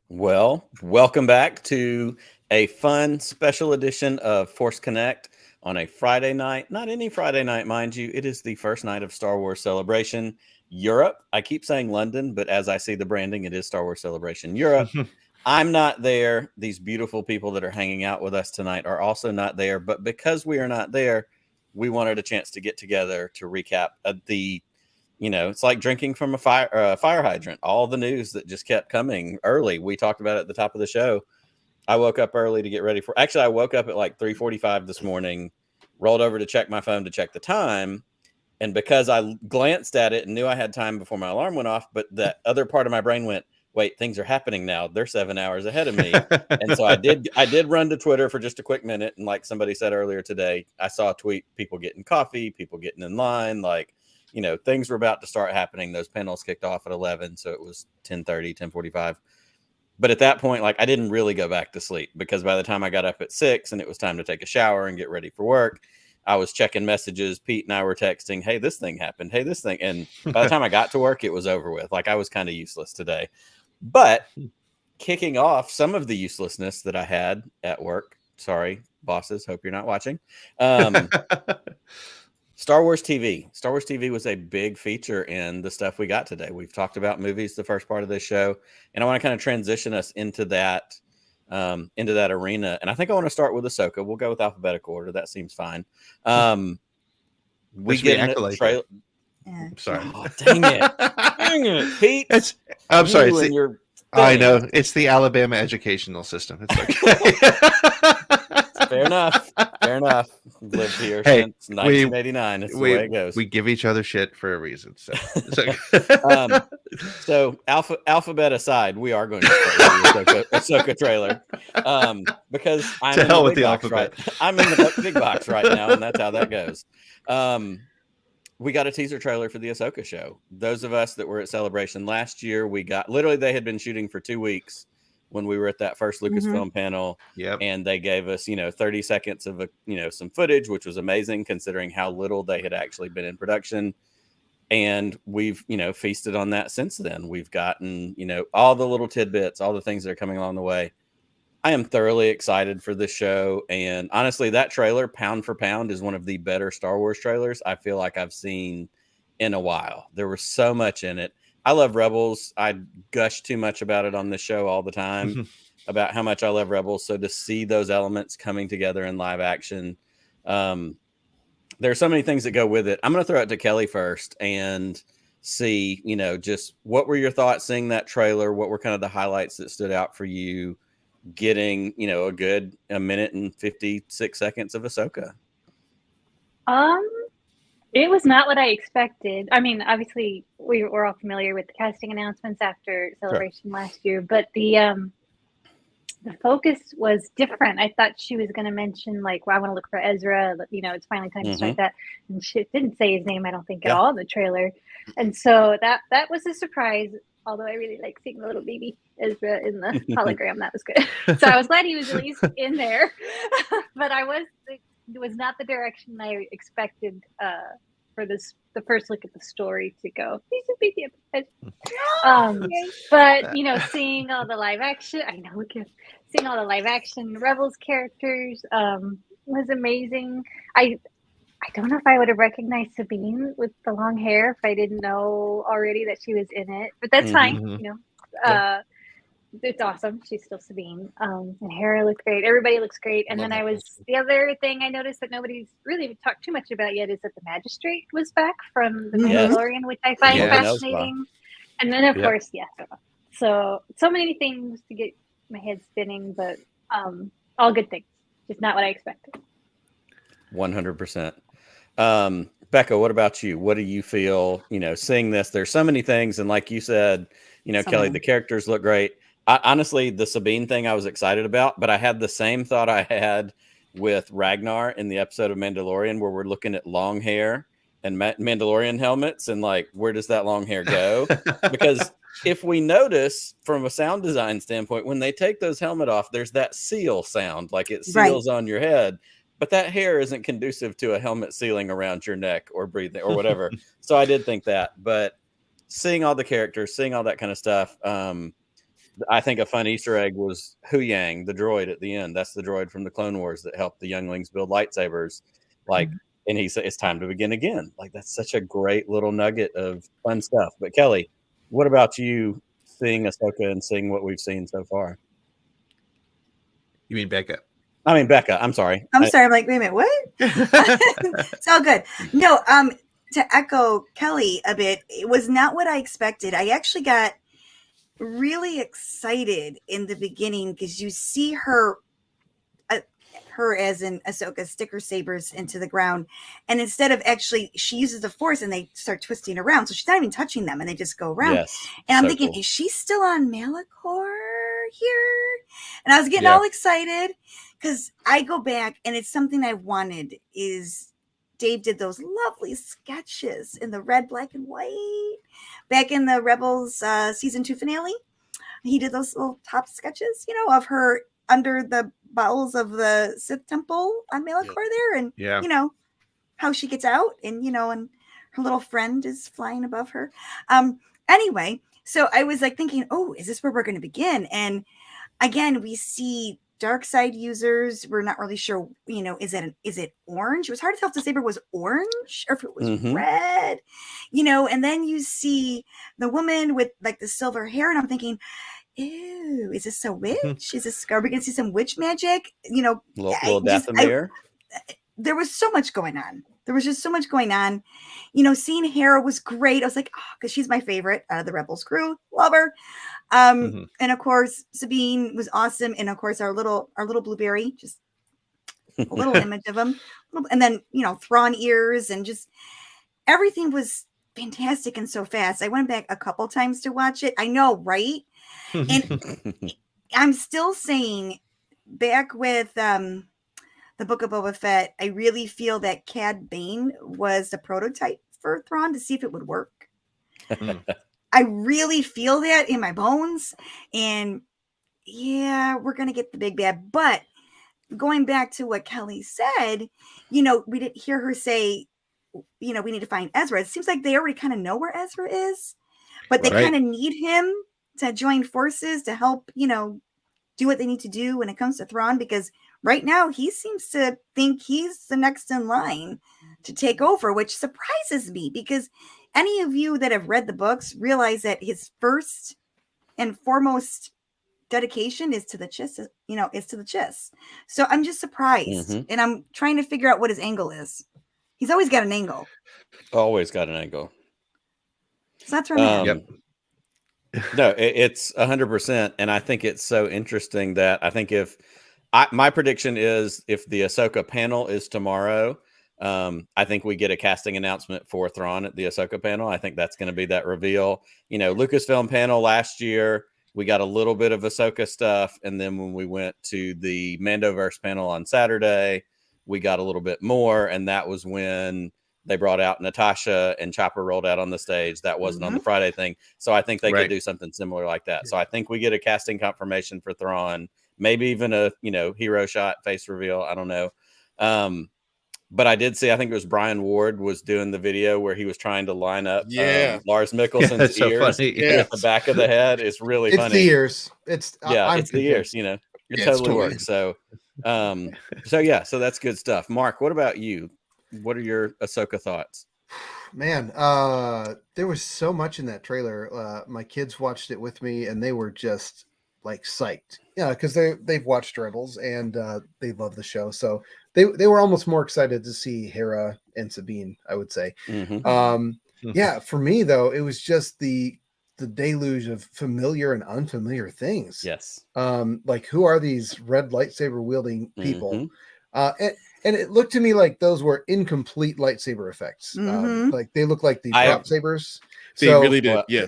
Well, welcome back to a fun special edition of Force Connect on a Friday night. Not any Friday night, mind you. It is the first night of Star Wars Celebration Europe. I keep saying London, but as I see the branding, it is Star Wars Celebration Europe. I'm not there. These beautiful people that are hanging out with us tonight are also not there. But because we are not there, we wanted a chance to get together to recap it's like drinking from a fire hydrant. All the news that just kept coming early. We talked about it at the top of the show. I woke up early to get ready for. Actually, I woke up at like 3:45 this morning, rolled over to check my phone to check the time, and because I glanced at it and knew I had time before my alarm went off, but that other part of my brain went, "Wait, things are happening now. They're 7 hours ahead of me." And so I did run to Twitter for just a quick minute, and like somebody said earlier today, I saw a tweet: people getting coffee, people getting in line, like. Things were about to start happening. Those panels kicked off at 11. So it was 10:30, 10:45. But at that point, like I didn't really go back to sleep because by the time I got up at 6 and it was time to take a shower and get ready for work, I was checking messages. Pete and I were texting, "Hey, this thing happened. Hey, this thing." And by the time I got to work, it was over with. Like I was kind of useless today. But kicking off some of the uselessness that I had at work. Sorry, bosses. Hope you're not watching. Star Wars TV. Star Wars TV was a big feature in the stuff we got today. We've talked about movies the first part of this show, and I want to kind of transition us into that arena. And I think I want to start with Ahsoka. We'll go with alphabetical order. That seems fine. We get a trailer. I'm sorry. Oh, dang it. Dang it, Pete. I'm sorry. I know. Thing. It's the Alabama educational system. It's okay. Fair enough. Fair enough. Lived here since 1989. It's the way it goes. We give each other shit for a reason. So, so alphabet aside, we are going to start with the Ahsoka trailer. Because I'm to in hell the with big the box alphabet. I'm in the big box right now, and that's how that goes. We got a teaser trailer for the Ahsoka show. Those of us that were at Celebration last year, we got literally they had been shooting for 2 weeks when we were at that first Lucasfilm panel. Yep. And they gave us, 30 seconds of some footage, which was amazing considering how little they had actually been in production. And we've, feasted on that since then. We've gotten, all the little tidbits, all the things that are coming along the way. I am thoroughly excited for this show. And honestly, that trailer, pound for pound, is one of the better Star Wars trailers I feel like I've seen in a while. There was so much in it. I love Rebels. I gush too much about it on the show all the time about how much I love Rebels. So to see those elements coming together in live action, there are so many things that go with it. I'm going to throw it to Kelly first and see, just what were your thoughts seeing that trailer? What were kind of the highlights that stood out for you? Getting a minute and 56 seconds of Ahsoka. It was not what I expected. I mean, obviously we were all familiar with the casting announcements after Celebration last year, but the focus was different. I thought she was going to mention I want to look for Ezra, it's finally time to start that, and she didn't say his name I don't think at all in the trailer, and so that was a surprise. Although I really like seeing the little baby Ezra in the hologram. That was good. So I was glad he was at least in there. But it was not the direction I expected for the first look at the story to go. He's a baby Ezra. But, seeing all the live action, seeing all the live action Rebels characters was amazing. I don't know if I would have recognized Sabine with the long hair if I didn't know already that she was in it, but that's fine. It's awesome. She's still Sabine. And Hera looked great. Everybody looks great. And then the other thing I noticed that nobody's really talked too much about yet is that the Magistrate was back from the Mandalorian, which I find fascinating. And then of course, so many things to get my head spinning, but all good things. Just not what I expected. 100%. Becca, what about you? What do you feel, seeing this? There's so many things. And like you said, Kelly, the characters look great. Honestly, the Sabine thing I was excited about, but I had the same thought I had with Ragnar in the episode of Mandalorian where we're looking at long hair and Mandalorian helmets and where does that long hair go? Because if we notice from a sound design standpoint, when they take those helmet off, there's that seal sound, like it seals on your head. But that hair isn't conducive to a helmet sealing around your neck or breathing or whatever. So I did think that. But seeing all the characters, seeing all that kind of stuff, I think a fun Easter egg was Hu Yang, the droid at the end. That's the droid from the Clone Wars that helped the younglings build lightsabers. And he said, it's time to begin again. That's such a great little nugget of fun stuff. But Kelly, what about you seeing Ahsoka and seeing what we've seen so far? You mean Becca? I mean, Becca, I'm sorry. I'm sorry. I'm like, wait a minute, what? It's all good. No, to echo Kelly a bit, it was not what I expected. I actually got really excited in the beginning because you see her as in Ahsoka stick her sabers into the ground, and instead of she uses the Force and they start twisting around, so she's not even touching them and they just go around. And I'm thinking, is she still on Malachor here? And I was getting all excited because I go back and it's something I wanted is Dave did those lovely sketches in the red, black, and white back in the Rebels season 2 finale. He did those little top sketches, of her under the bowels of the Sith temple on Malachor there, and how she gets out, and and her little friend is flying above her. Anyway, so I was thinking, oh, is this where we're going to begin? And again, we see dark side users. We're not really sure, is it orange? It was hard to tell if the saber was orange or if it was red, and then you see the woman with like the silver hair, and I'm thinking, ew, is this a witch? Are we gonna see some witch magic? Little Dathomir. There was so much going on. There was just so much going on. Seeing Hera was great. I was like, oh, because she's my favorite out of the Rebels crew. Love her. And of course, Sabine was awesome. And of course, our little blueberry, just a little image of him. And then, Thrawn ears, and just everything was fantastic and so fast. I went back a couple times to watch it. I know, right? And I'm still saying, back with the Book of Boba Fett, I really feel that Cad Bane was the prototype for Thrawn to see if it would work. I really feel that in my bones. And yeah, we're going to get the big bad. But going back to what Kelly said, we didn't hear her say, we need to find Ezra. It seems like they already kind of know where Ezra is, but they kind of need him to join forces to help, do what they need to do when it comes to Thrawn, because right now he seems to think he's the next in line to take over, which surprises me, because any of you that have read the books realize that his first and foremost dedication is to the Chiss, is to the Chiss. So I'm just surprised, and I'm trying to figure out what his angle is. He's always got an angle. Always got an angle. So that's where Yep. No, it's 100%, and I think it's so interesting that I think my prediction is if the Ahsoka panel is tomorrow, I think we get a casting announcement for Thrawn at the Ahsoka panel. I think that's going to be that reveal. Lucasfilm panel last year, we got a little bit of Ahsoka stuff, and then when we went to the Mandoverse panel on Saturday, we got a little bit more, and that was when they brought out Natasha and Chopper rolled out on the stage. That wasn't on the Friday thing. So I think they could do something similar like that. So I think we get a casting confirmation for Thrawn, maybe even a, hero shot face reveal. I don't know. But I did see, I think it was Brian Ward was doing the video where he was trying to line up Lars Mikkelsen's ears at the back of the head. It's really funny. It's the ears. It's the ears, it totally works. So so that's good stuff. Mark, what about you? What are your Ahsoka thoughts? Man, there was so much in that trailer. My kids watched it with me, and they were just like psyched. Yeah, because they've watched Rebels and they love the show, so they were almost more excited to see Hera and Sabine, I would say. Yeah, for me though, it was just the deluge of familiar and unfamiliar things. Yes. Like, who are these red lightsaber wielding people? And it looked to me like those were incomplete lightsaber effects. Like they look like the drop sabers. They really did. Yeah.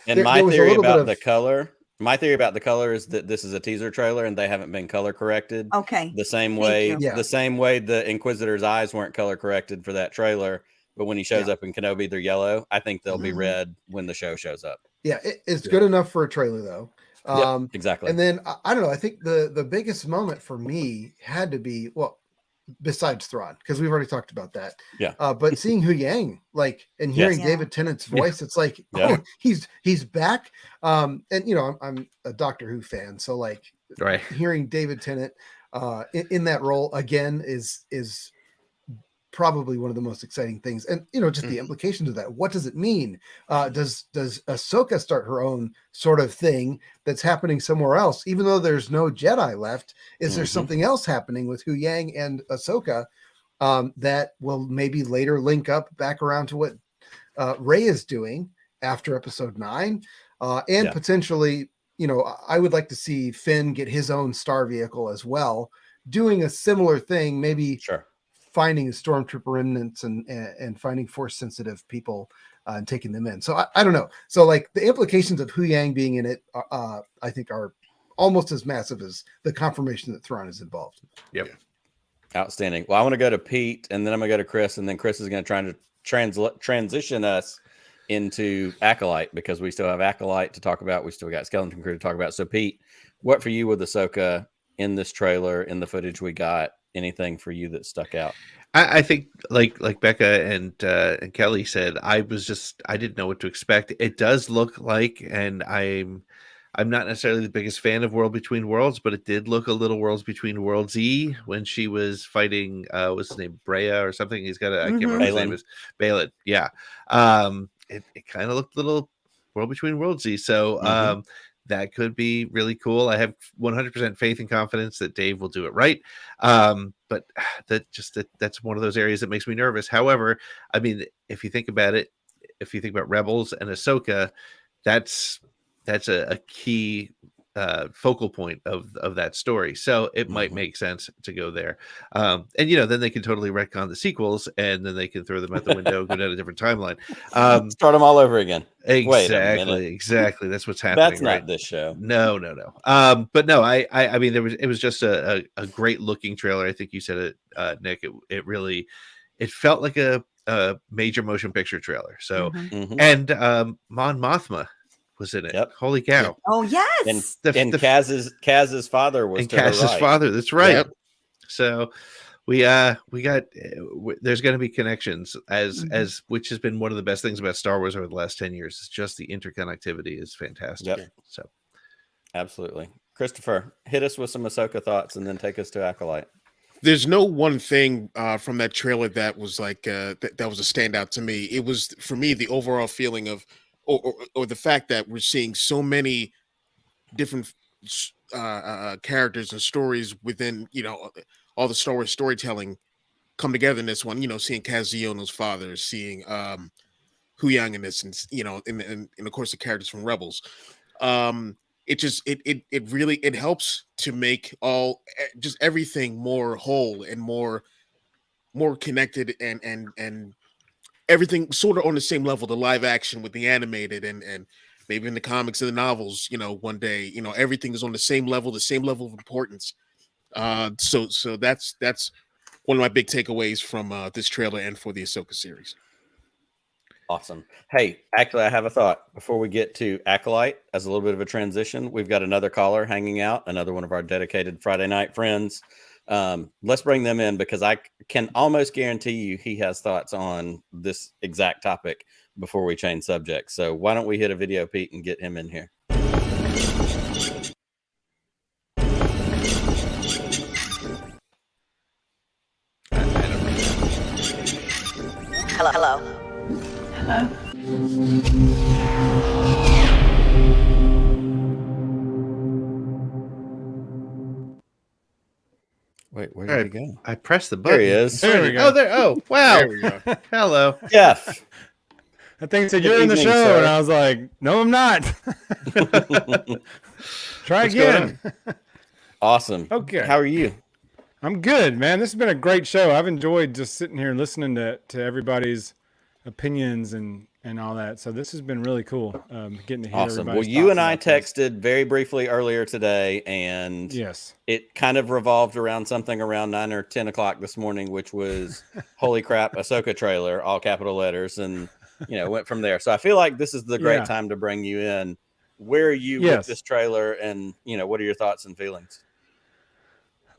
And my theory about the color. My theory about the color is that this is a teaser trailer and they haven't been color corrected. Okay. The same way the Inquisitor's eyes weren't color corrected for that trailer, but when he shows up in Kenobi, they're yellow. I think they'll be red when the show shows up. Yeah, it's good enough for a trailer though. Exactly. And then I don't know. I think the biggest moment for me had to be, well, besides Thrawn, because we've already talked about that. Yeah. But seeing Hu Yang, like, and hearing David Tennant's voice, it's like, oh, he's back. And I'm a Doctor Who fan, so like, hearing David Tennant in that role again is probably one of the most exciting things. And just the implications of that. What does it mean? Does Ahsoka start her own sort of thing that's happening somewhere else, even though there's no Jedi left? Is there something else happening with Hu Yang and Ahsoka that will maybe later link up back around to what Rey is doing after episode 9? And potentially, I would like to see Finn get his own star vehicle as well, doing a similar thing, maybe finding stormtrooper remnants and finding force sensitive people and taking them in. So I don't know. So like the implications of Hu Yang being in it, I think are almost as massive as the confirmation that Thrawn is involved. Yep. Outstanding. Well, I want to go to Pete and then I'm gonna go to Chris, and then Chris is going to try to transition us into Acolyte, because we still have Acolyte to talk about. We still got Skeleton Crew to talk about. So Pete, what for you with Ahsoka in this trailer, in the footage we got? Anything for you that stuck out? I think like Becca and Kelly said, I didn't know what to expect. It does look like, and I'm I'm not necessarily the biggest fan of World Between Worlds, but it did look a little Worlds Between Worlds y when she was fighting what's his name, Brea or something. He's got I can't remember his name is. Balin. Yeah. It kind of looked a little World Between Worlds y. So that could be really cool. I have 100% faith and confidence that Dave will do it right. But that's one of those areas that makes me nervous. However, I mean, if you think about it, if you think about Rebels and Ahsoka, that's a key focal point of that story. So it might make sense to go there. And then they can totally retcon the sequels, and then they can throw them out the window, go down a different timeline. Start them all over again. Wait a minute. Exactly. That's what's happening. That's not this show. No. But no, I mean, it was just a great looking trailer. I think you said it, Nick. It really, it felt like a major motion picture trailer. So, and Mon Mothma was in it. Yep. Holy cow! Yep. Oh yes. And Kaz's father was. And Kaz's father. That's right. Yep. So we got there's going to be connections as which has been one of the best things about Star Wars over the last 10 years. It's just the interconnectivity is fantastic. Yep. So absolutely. Christopher, hit us with some Ahsoka thoughts and then take us to Acolyte. There's no one thing from that trailer that was like that was a standout to me. It was, for me, the overall feeling of or the fact that we're seeing so many different characters and stories within, all the Star Wars storytelling come together in this one. Seeing Kaz Ziono's father, seeing Huyang in this, and and of course the characters from Rebels. It really helps to make just everything more whole and more connected and everything sort of on the same level, the live action with the animated and maybe in the comics and the novels, one day, everything is on the same level of importance. So that's one of my big takeaways from this trailer and for the Ahsoka series. Awesome. Hey, actually, I have a thought before we get to Acolyte. As a little bit of a transition, we've got another caller hanging out, another one of our dedicated Friday night friends. Let's bring them in because I can almost guarantee you he has thoughts on this exact topic before we change subjects. So why don't we hit a video, Pete, and get him in here? Hello. Wait, where did he go? I pressed the button. There he is. There we go. Oh, there. Oh, wow. There we go. Hello. Jeff. I think said Good you're in the evening, show, sir. and I was like, no, I'm not. Try What's going again. Awesome. Okay. How are you? I'm good, man. This has been a great show. I've enjoyed just sitting here and listening to everybody's opinions and all that. So this has been really cool. Getting to hear Awesome. Well, everybody's you thoughts and I about this. texted very briefly earlier today, and Yes, it kind of revolved around something around 9 or 10 o'clock this morning, which was holy crap, Ahsoka trailer, all capital letters, and went from there. So I feel like this is the great time to bring you in. Where are you with this trailer, and what are your thoughts and feelings?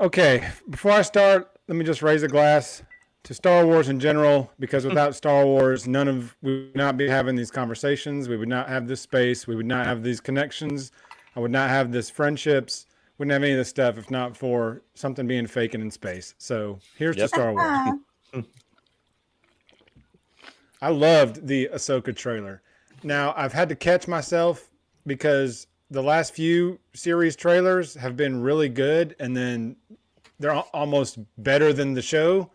Okay, before I start, let me just raise a glass to Star Wars in general, because without Star Wars, we would not be having these conversations. We would not have this space. We would not have these connections. I would not have this friendships. Wouldn't have any of this stuff if not for something being faking in space. So here's to Star Wars. I loved the Ahsoka trailer. Now, I've had to catch myself because the last few series trailers have been really good, and then they're almost better than the show.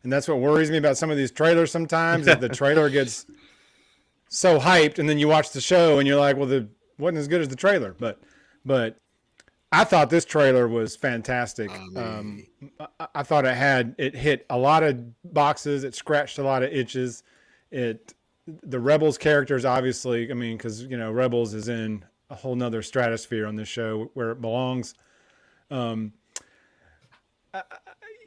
And that's what worries me about some of these trailers sometimes, is the trailer gets so hyped, and then you watch the show and you're like, well, it wasn't as good as the trailer. But I thought this trailer was fantastic. I thought it hit a lot of boxes. It scratched a lot of itches. The Rebels characters, obviously, I mean, because Rebels is in a whole nother stratosphere on this show where it belongs.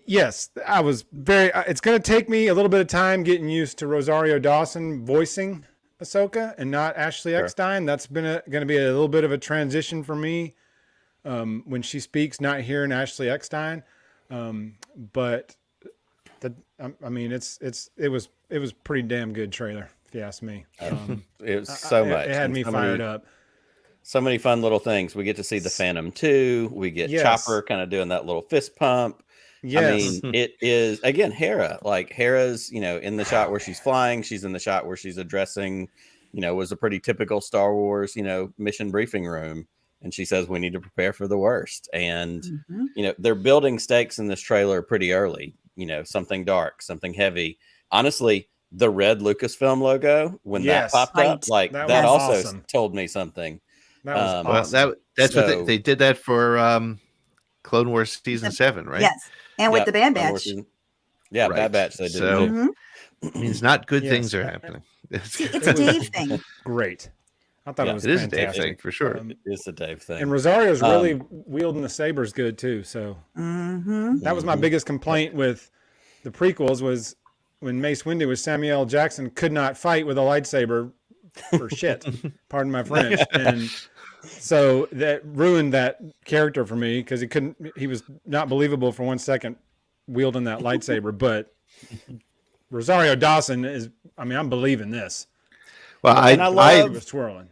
Yes, I was it's going to take me a little bit of time getting used to Rosario Dawson voicing Ahsoka and not Ashley Eckstein. That's been going to be a little bit of a transition for me when she speaks, not hearing Ashley Eckstein. But I mean, it was pretty damn good trailer, if you ask me. It was so much. It had me fired up. so many fun little things. We get to see the Phantom 2. We get Chopper kind of doing that little fist pump. Yes. I mean, it is, again, Hera. Like, Hera's, in the shot where she's flying. She's in the shot where she's addressing, was a pretty typical Star Wars, mission briefing room. And she says, we need to prepare for the worst. And, they're building stakes in this trailer pretty early. Something dark, something heavy. Honestly, the red Lucasfilm logo, when that popped up, like, that also awesome. Told me something. That was awesome. Well, that's what they did that for Clone Wars season 7, right? Yes. And with the Bad Batch. Yeah, right. Bad Batch. They did so it means not good things are happening. See, it's a Dave thing. Great. I thought it was it is fantastic. a Dave thing for sure. It's a Dave thing. And Rosario's really wielding the sabers good too. So that was my biggest complaint with the prequels was when Mace Windu with Samuel L. Jackson could not fight with a lightsaber for shit. Pardon my French. And so that ruined that character for me because he was not believable for 1 second wielding that lightsaber. But Rosario Dawson I'm believing this. Well, I was twirling.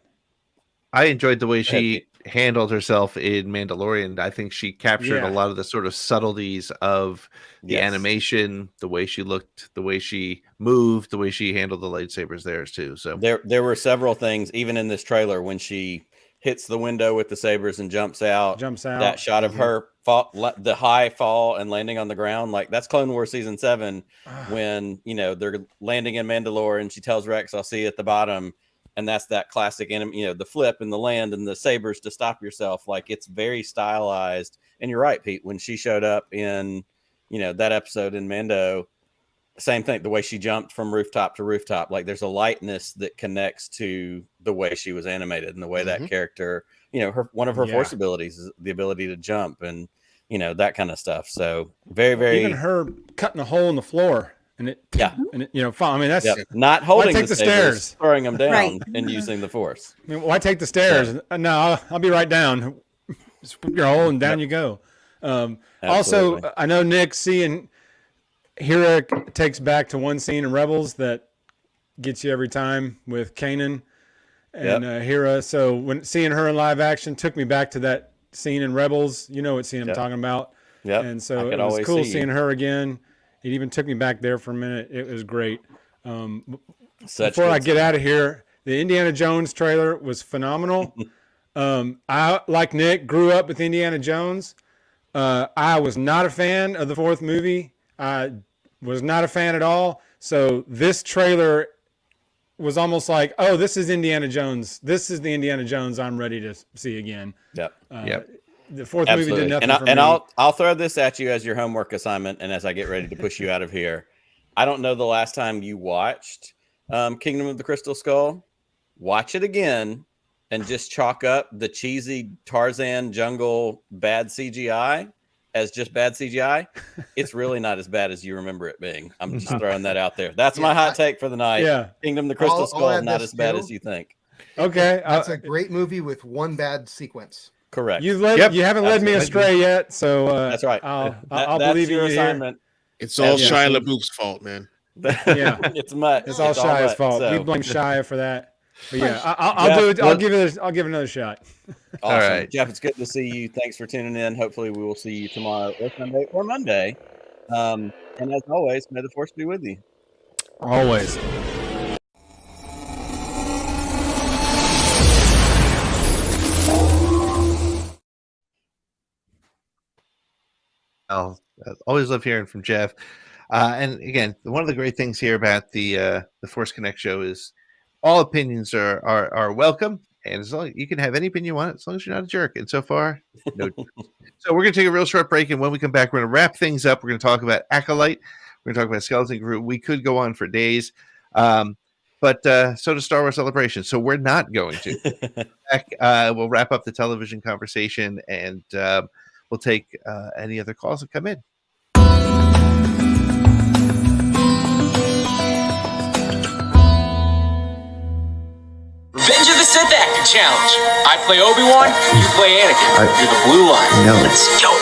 I enjoyed the way she handled herself in Mandalorian. I think she captured a lot of the sort of subtleties of the animation, the way she looked, the way she moved, the way she handled the lightsabers there too. So there were several things, even in this trailer, when she hits the window with the sabers and jumps out. That shot of her fall, the high fall and landing on the ground, like that's Clone Wars season 7, when they're landing in Mandalore and she tells Rex, "I'll see you at the bottom." And that's that classic enemy, the flip and the land and the sabers to stop yourself. Like, it's very stylized. And you're right, Pete, when she showed up in, that episode in Mando, same thing, the way she jumped from rooftop to rooftop, like there's a lightness that connects to the way she was animated and the way that character, one of her force abilities is the ability to jump and, that kind of stuff. So very, very, even her cutting a hole in the floor. And it, that's not holding the stairs, throwing them down and using the force. I mean, why take the stairs? No, I'll be right down. Just put your hole and down you go. Also, I know Nick seeing Hera takes back to one scene in Rebels that gets you every time with Kanan and Hera. So when seeing her in live action took me back to that scene in Rebels. You know what scene I'm talking about. Yeah. And so it was cool seeing her again. It even took me back there for a minute. It was great. Before I get out of here, the Indiana Jones trailer was phenomenal. I, like Nick, grew up with Indiana Jones. I was not a fan of the fourth movie. I was not a fan at all. So this trailer was almost like, oh, this is Indiana Jones. This is the Indiana Jones I'm ready to see again. Yep. The fourth movie did nothing for me. And I'll throw this at you as your homework assignment, and as I get ready to push you out of here. I don't know the last time you watched Kingdom of the Crystal Skull. Watch it again and just chalk up the cheesy Tarzan jungle bad CGI as just bad CGI. It's really not as bad as you remember it being. I'm just throwing that out there. That's my hot take for the night. Yeah. Kingdom of the Crystal Skull, not as bad as you think. Okay. That's a great movie with one bad sequence. Correct. You haven't led me astray yet, so that's right. I'll believe your you assignment. It's all Shia LaBeouf's fault, man. Yeah, it's all Shia's fault. So. We blame Shia for that. But yeah, I'll do it. I'll give it another shot. Awesome. All right, Jeff, it's good to see you. Thanks for tuning in. Hopefully, we will see you tomorrow or Sunday or Monday. And as always, may the force be with you. Always. I always love hearing from Jeff. And again, one of the great things here about the Force Connect show is all opinions are welcome, and as long you can have any opinion you want, as long as you're not a jerk. And so far, no. So we're going to take a real short break, and when we come back, we're going to wrap things up. We're going to talk about Acolyte. We're going to talk about Skeleton Crew. We could go on for days, but so does Star Wars Celebration. So we're not going to. We'll wrap up the television conversation, and we'll take any other calls that come in. Revenge of the Sith acting challenge. I play Obi-Wan, you play Anakin. You're the blue line. No. Let's go.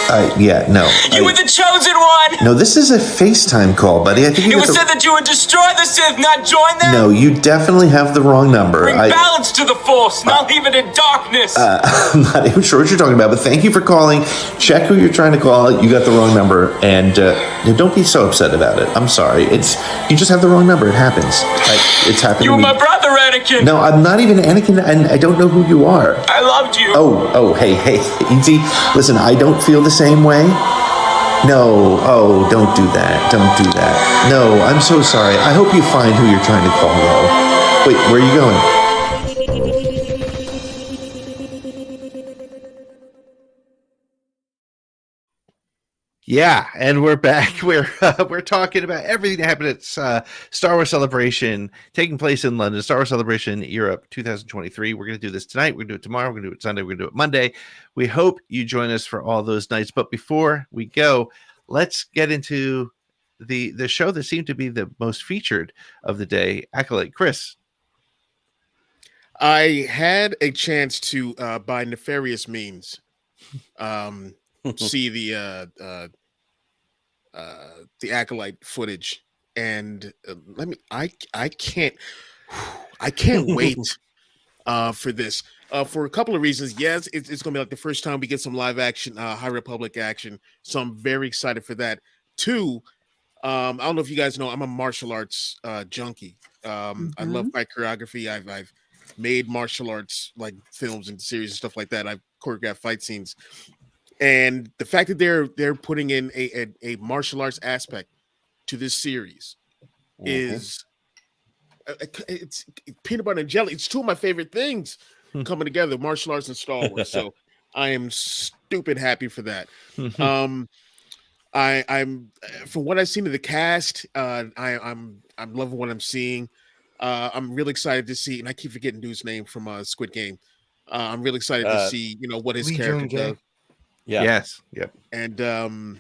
No. You were the chosen one. No, this is a FaceTime call, buddy. I think It was said that you would destroy the Sith, not join them. No, you definitely have the wrong number. Bring balance to the Force, not leave it in darkness. I'm not even sure what you're talking about, but thank you for calling. Check who you're trying to call. You got the wrong number, and don't be so upset about it. I'm sorry. You just have the wrong number. It happens. It's happened. You were my brother, Anakin. No, I'm not even Anakin, and I don't know who you are. I loved you. Oh, hey, easy. Listen, I don't feel the same way. No, don't do that. Don't do that. No, I'm so sorry. I hope you find who you're trying to call, though. Wait, where are you going? Yeah, and we're back. We're talking about everything that happened at Star Wars Celebration taking place in London. Star Wars Celebration Europe 2023. We're going to do this tonight. We're going to do it tomorrow. We're going to do it Sunday. We're going to do it Monday. We hope you join us for all those nights. But before we go, let's get into the show that seemed to be the most featured of the day. Acolyte Chris. I had a chance to, by nefarious means, see the Acolyte footage, and I can't wait for this for a couple of reasons. Yes, it's gonna be like the first time we get some live action High Republic action, so I'm very excited for that. Two, I don't know if you guys know, I'm a martial arts junkie. I love fight choreography. I've made martial arts like films and series and stuff like that. I've choreographed fight scenes. And the fact that they're putting in a martial arts aspect to this series is it's peanut butter and jelly. It's two of my favorite things coming together: martial arts and Star Wars. So I am stupid happy for that. I'm from what I've seen of the cast, I'm loving what I'm seeing. I'm really excited to see, and I keep forgetting dude's name from Squid Game. I'm really excited to see what his character does. Yeah. Yes. Yep. And the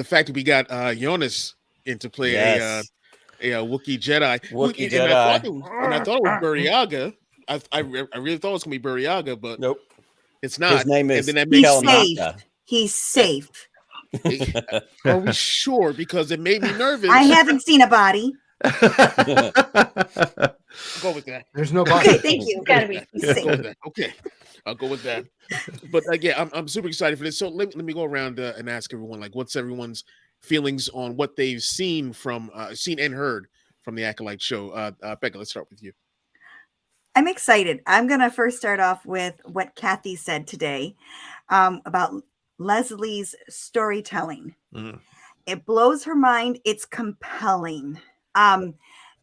fact that we got Jonas in to play a Wookiee Jedi. And I thought it was Burryaga. I really thought it was gonna be Burryaga, but nope, it's not. His name is. He's safe. Are we sure? Because it made me nervous. I haven't seen a body. I'll go with that. There's no body. Okay, thank you. Gotta be safe. Okay, I'll go with that. But I'm super excited for this. So let me go around and ask everyone, like, what's everyone's feelings on what they've seen and heard from the Acolyte show. Becca, let's start with you. I'm excited. I'm gonna first start off with what Kathy said today about Leslie's storytelling. It blows her mind. It's compelling.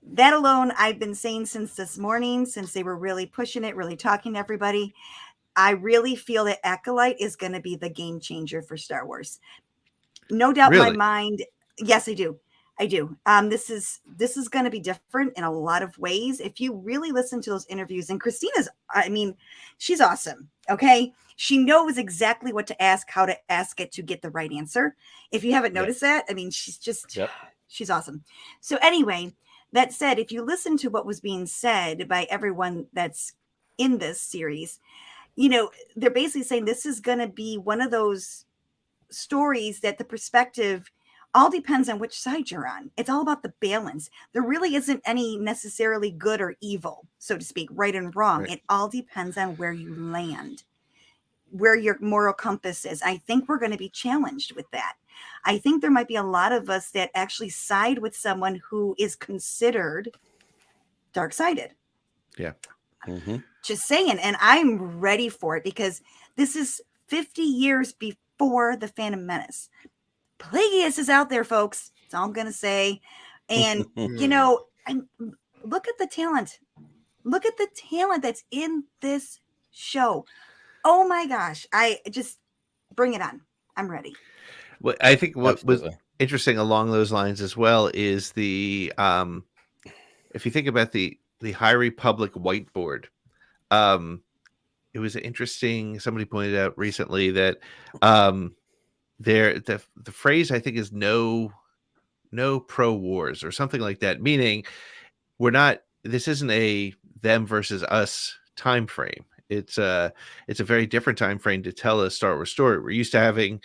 That alone, I've been saying since this morning, since they were really pushing it, really talking to everybody. I really feel that Acolyte is going to be the game changer for Star Wars. No doubt in my mind. Yes, I do. This is going to be different in a lot of ways. If you really listen to those interviews, and she's awesome. Okay. She knows exactly what to ask, how to ask it to get the right answer. If you haven't noticed that, she's just, she's awesome. So anyway, that said, if you listen to what was being said by everyone that's in this series, they're basically saying this is going to be one of those stories that the perspective all depends on which side you're on. It's all about the balance. There really isn't any necessarily good or evil, so to speak, right and wrong. Right. It all depends on where you land, where your moral compass is. I think we're going to be challenged with that. I think there might be a lot of us that actually side with someone who is considered dark-sided. Yeah. Just saying. And I'm ready for it because this is 50 years before the Phantom Menace. Plagueis is out there, folks. That's all I'm going to say. And, and look at the talent. Look at the talent that's in this show. Oh my gosh. I just bring it on. I'm ready. Well, I think what was interesting along those lines as well is the, if you think about the High Republic whiteboard, it was interesting. Somebody pointed out recently that the phrase I think is no pro wars or something like that, meaning we're not this isn't a them versus us time frame. It's a very different time frame to tell a Star Wars story. We're used to having,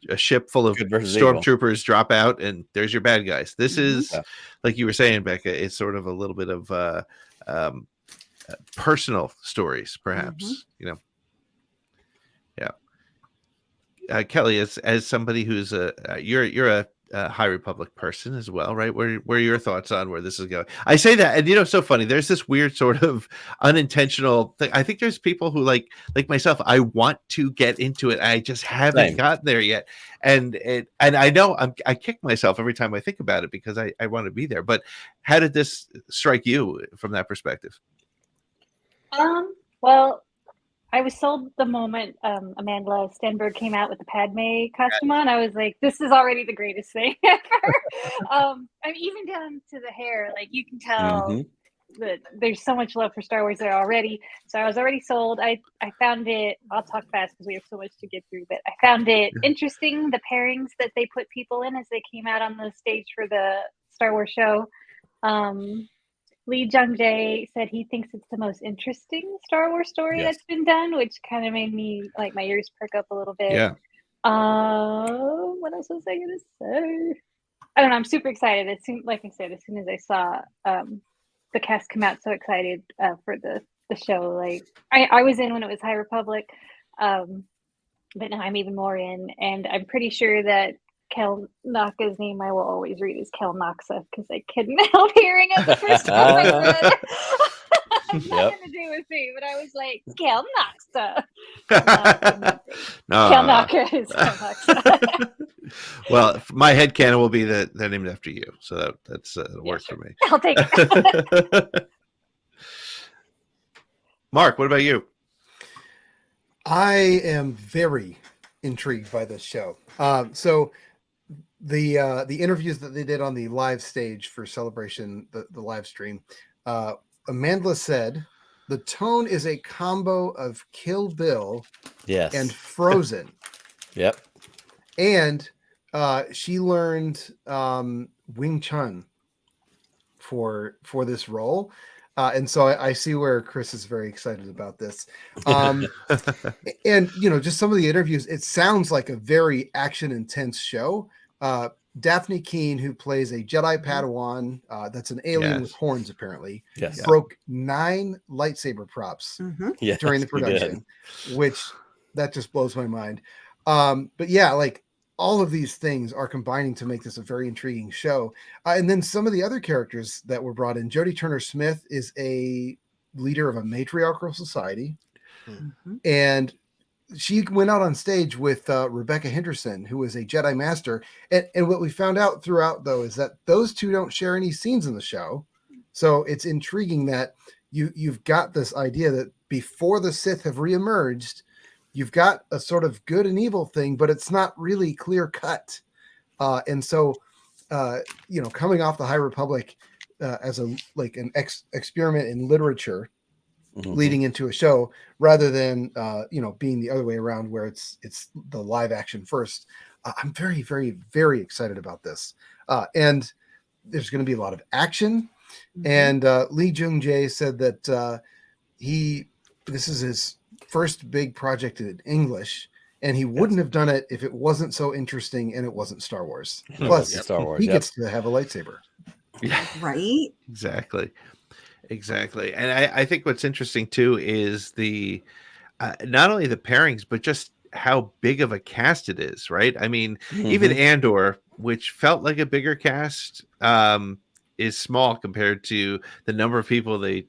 a ship full of stormtroopers drop out and there's your bad guys. This is, like you were saying, Becca, it's sort of a little bit of personal stories, perhaps. Kelly, as somebody who's you're a High Republic person as well, right? Where are your thoughts on where this is going? I say that, and it's so funny. There's this weird sort of unintentional thing. I think there's people who like myself. I want to get into it. I just haven't gotten there yet, and I know I kick myself every time I think about it because I want to be there. But how did this strike you from that perspective? Well, I was sold the moment Amanda Stenberg came out with the Padme costume on. I was like, this is already the greatest thing ever. I mean, even down to the hair, like you can tell that there's so much love for Star Wars there already. So I was already sold. I found it, I'll talk fast because we have so much to get through, but I found it interesting, the pairings that they put people in as they came out on the stage for the Star Wars show. Lee Jung-jae said he thinks it's the most interesting Star Wars story that's been done, which kind of made me like my ears perk up a little bit. Yeah. What else was I gonna say? I don't know. I'm super excited. Like I said, as soon as I saw the cast come out, so excited for the show. Like I was in when it was High Republic, but now I'm even more in, and I'm pretty sure that Kel Naka's name I will always read as Kel Noxa because I couldn't help hearing it the first time I read it. Nothing to do with me, but I was like, Kel Noxa. Kel Naka is Kel Noxa. Well, my headcanon will be that they're named after you, so that's works for me. I'll take it. Mark, what about you? I am very intrigued by this show. So the interviews that they did on the live stage for Celebration, the live stream, Amanda said the tone is a combo of Kill Bill and Frozen. Yep. And she learned Wing Chun for this role. And so I see where Chris is very excited about this. And, just some of the interviews, it sounds like a very action intense show. Daphne Keane, who plays a Jedi Padawan, that's an alien with horns, apparently, broke 9 lightsaber props during the production, which that just blows my mind. But yeah, like all of these things are combining to make this a very intriguing show. And then some of the other characters that were brought in, Jodie Turner-Smith is a leader of a matriarchal society. And she went out on stage with Rebecca Henderson, who is a Jedi Master. And what we found out throughout, though, is that those two don't share any scenes in the show. So it's intriguing that you've got this idea that before the Sith have reemerged, you've got a sort of good and evil thing, but it's not really clear cut. And so, coming off the High Republic as an experiment in literature, leading into a show rather than being the other way around where it's the live action first. I'm very, very, very excited about this. And there's going to be a lot of action. And Lee Jung-jae said that this is his first big project in English, and he wouldn't have done it if it wasn't so interesting and it wasn't Star Wars. Plus, Star Wars, he gets to have a lightsaber. Right? Exactly. And I think what's interesting too is the not only the pairings, but just how big of a cast it is, right? I mean, even Andor, which felt like a bigger cast, is small compared to the number of people they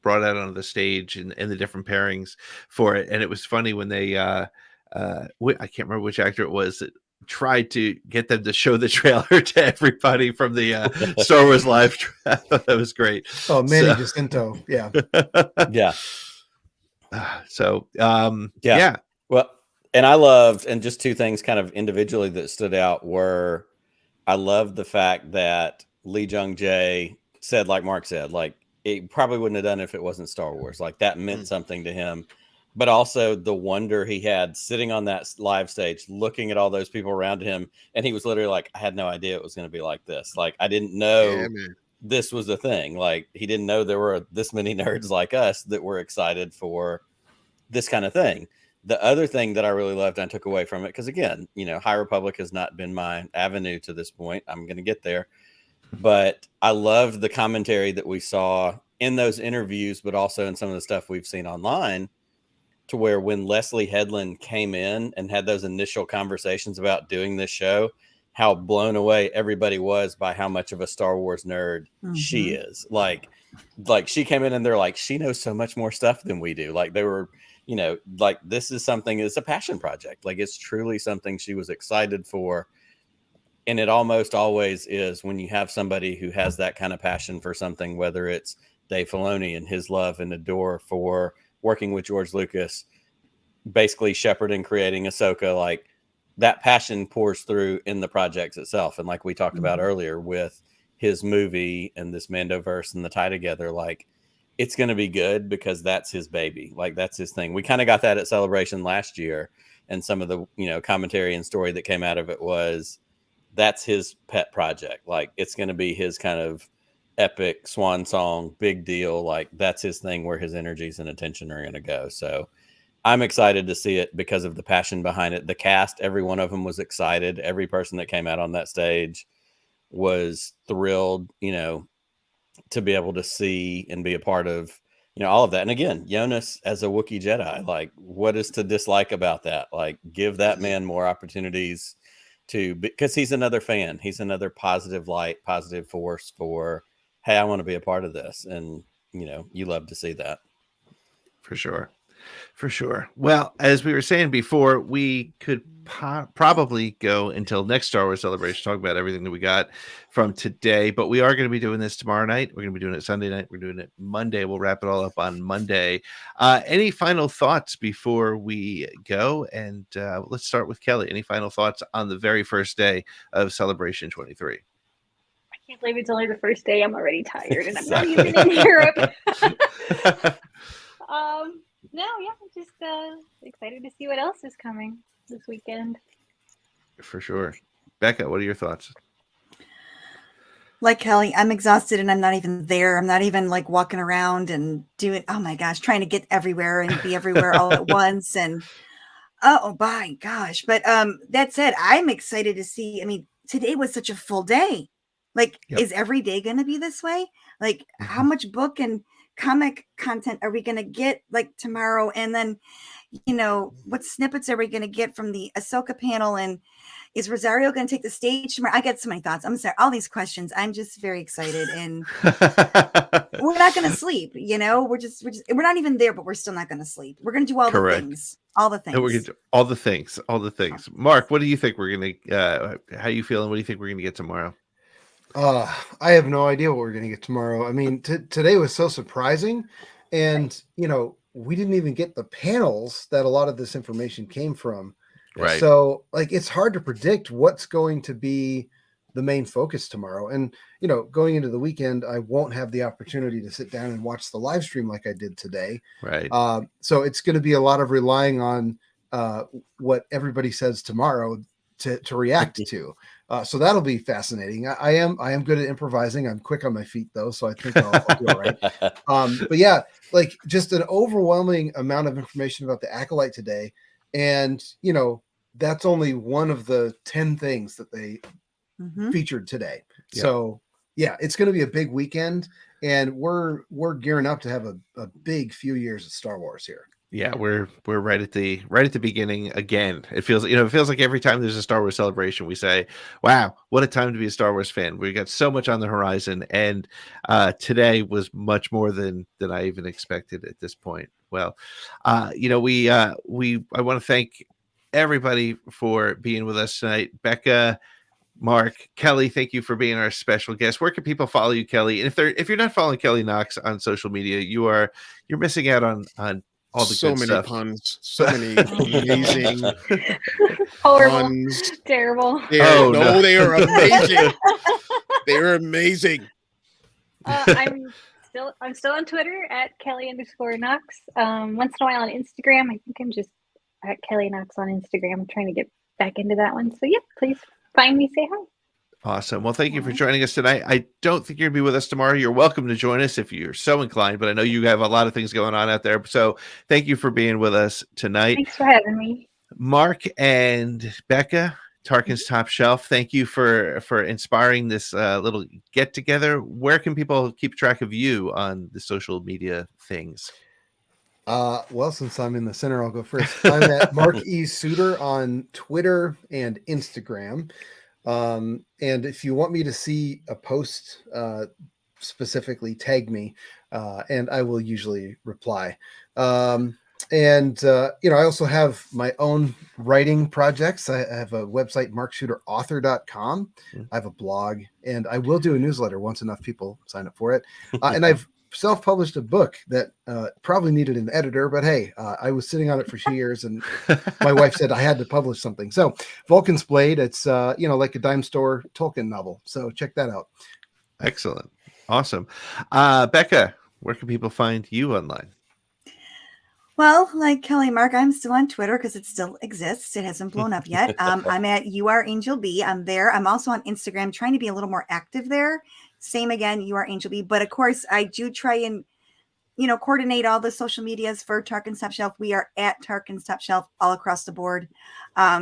brought out onto the stage and the different pairings for it. And it was funny when they I can't remember which actor it was that tried to get them to show the trailer to everybody from the Star Wars live. I thought that was great. Oh, Manny Jacinto. Yeah. Yeah. Well, and I loved, and just two things kind of individually that stood out were, I loved the fact that Lee Jung-jae said, like Mark said, like it probably wouldn't have done it if it wasn't Star Wars. Like that meant something to him. But also the wonder he had sitting on that live stage, looking at all those people around him. And he was literally like, I had no idea it was going to be like this. Like, I didn't know this was the thing. Like, he didn't know there were this many nerds like us that were excited for this kind of thing. The other thing that I really loved and I took away from it, because again, High Republic has not been my avenue to this point. I'm going to get there. But I loved the commentary that we saw in those interviews, but also in some of the stuff we've seen online, to where when Leslie Headland came in and had those initial conversations about doing this show, how blown away everybody was by how much of a Star Wars nerd she is. Like she came in and they're like, she knows so much more stuff than we do. Like, they were, like, this is something, it's a passion project. Like, it's truly something she was excited for. And it almost always is when you have somebody who has that kind of passion for something, whether it's Dave Filoni and his love and adore for working with George Lucas, basically shepherding, creating Ahsoka, like, that passion pours through in the projects itself. And like we talked about earlier with his movie and this Mandoverse and the tie together, like, it's going to be good because that's his baby. Like, that's his thing. We kind of got that at Celebration last year. And some of the, commentary and story that came out of it was that's his pet project. Like, it's going to be his kind of epic swan song, big deal. Like, that's his thing where his energies and attention are going to go. So I'm excited to see it because of the passion behind it. The cast, every one of them was excited. Every person that came out on that stage was thrilled, to be able to see and be a part of, all of that. And again, Jonas as a Wookiee Jedi, like, what is to dislike about that? Like, give that man more opportunities because he's another fan. He's another positive light, positive force for, hey, I want to be a part of this. And, you love to see that. For sure. For sure. Well, as we were saying before, we could probably go until next Star Wars Celebration, talk about everything that we got from today. But we are going to be doing this tomorrow night. We're going to be doing it Sunday night. We're doing it Monday. We'll wrap it all up on Monday. Any final thoughts before we go? And let's start with Kelly. Any final thoughts on the very first day of Celebration 23? I can't believe it's only the first day. I'm already tired and I'm not even in Europe. No, yeah, I'm just excited to see what else is coming this weekend. For sure. Becca, what are your thoughts? Like Kelly, I'm exhausted and I'm not even there. I'm not even like walking around and doing, oh my gosh, trying to get everywhere and be everywhere all at once. And oh my gosh. But that said, I'm excited to see. I mean, today was such a full day. Like, is every day going to be this way? Like, how much book and comic content are we going to get like tomorrow? And then, what snippets are we going to get from the Ahsoka panel? And is Rosario going to take the stage tomorrow? I get so many thoughts. I'm sorry, all these questions. I'm just very excited, and we're not going to sleep. We're not even there, but we're still not going to sleep. We're going to do all the things, all the things. We're going to do all the things. Mark, what do you think we're going to? How you feeling? What do you think we're going to get tomorrow? I have no idea what we're going to get tomorrow. I mean, today was so surprising, and we didn't even get the panels that a lot of this information came from. Right. So, like, it's hard to predict what's going to be the main focus tomorrow. And going into the weekend, I won't have the opportunity to sit down and watch the live stream like I did today. Right. So it's going to be a lot of relying on what everybody says tomorrow to react to. So that'll be fascinating. I am good at improvising. I'm quick on my feet though, so I think I'll do all right. But yeah, like, just an overwhelming amount of information about the Acolyte today, and that's only one of the 10 things that they featured today. Yeah. So yeah, it's going to be a big weekend, and we're gearing up to have a big few years of Star Wars here. Yeah, we're right at the beginning again. It feels like every time there's a Star Wars Celebration, we say, "Wow, what a time to be a Star Wars fan!" We got so much on the horizon, and today was much more than I even expected at this point. Well, I want to thank everybody for being with us tonight. Becca, Mark, Kelly, thank you for being our special guest. Where can people follow you, Kelly? And if you're not following Kelly Knox on social media, you're missing out on all the so good many stuff. Puns, so many amazing horrible, puns. Terrible. They are amazing. They are amazing. I'm still on Twitter at Kelly_Knox. Once in a while on Instagram. I think I'm just at Kelly Knox on Instagram. I'm trying to get back into that one. So yeah, please find me, say hi. Awesome. Well, thank you for joining us tonight. I don't think you're going to be with us tomorrow. You're welcome to join us if you're so inclined, but I know you have a lot of things going on out there. So thank you for being with us tonight. Thanks for having me. Mark and Becca, Tarkin's Top Shelf, thank you for inspiring this little get together. Where can people keep track of you on the social media things? Well, since I'm in the center, I'll go first. I'm at Mark E. Sutter on Twitter and Instagram. And if you want me to see a post specifically, tag me, and I will usually reply. And I also have my own writing projects. I have a website, markshooterauthor.com. I have a blog, and I will do a newsletter once enough people sign up for it. And I've self-published a book that probably needed an editor, but hey, I was sitting on it for 2 years, and my wife said I had to publish something. So Vulcan's Blade, it's like a dime store Tolkien novel. So check that out. Excellent. Awesome. Becca, where can people find you online? Well, like Kelly Mark, I'm still on Twitter because it still exists. It hasn't blown up yet. I'm at YouAreAngelB. I'm there. I'm also on Instagram, trying to be a little more active there. Same again, YouAreAngelB. But of course, I do try and, coordinate all the social medias for Tarkin's Top Shelf. We are at Tarkin's Top Shelf all across the board.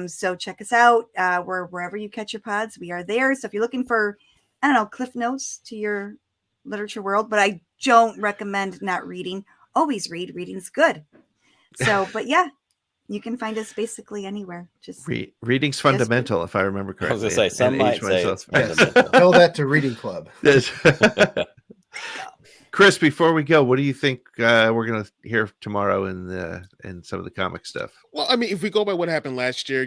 So check us out. We're wherever you catch your pods, we are there. So if you're looking for, cliff notes to your literature world, but I don't recommend not reading. Always read. Reading's good. So, but yeah, you can find us basically anywhere. Just reading's fundamental, if I remember correctly. I was going to say, some might say it's fundamental. Tell that to Reading Club. Chris, before we go, what do you think we're going to hear tomorrow in some of the comic stuff? Well, I mean, if we go by what happened last year,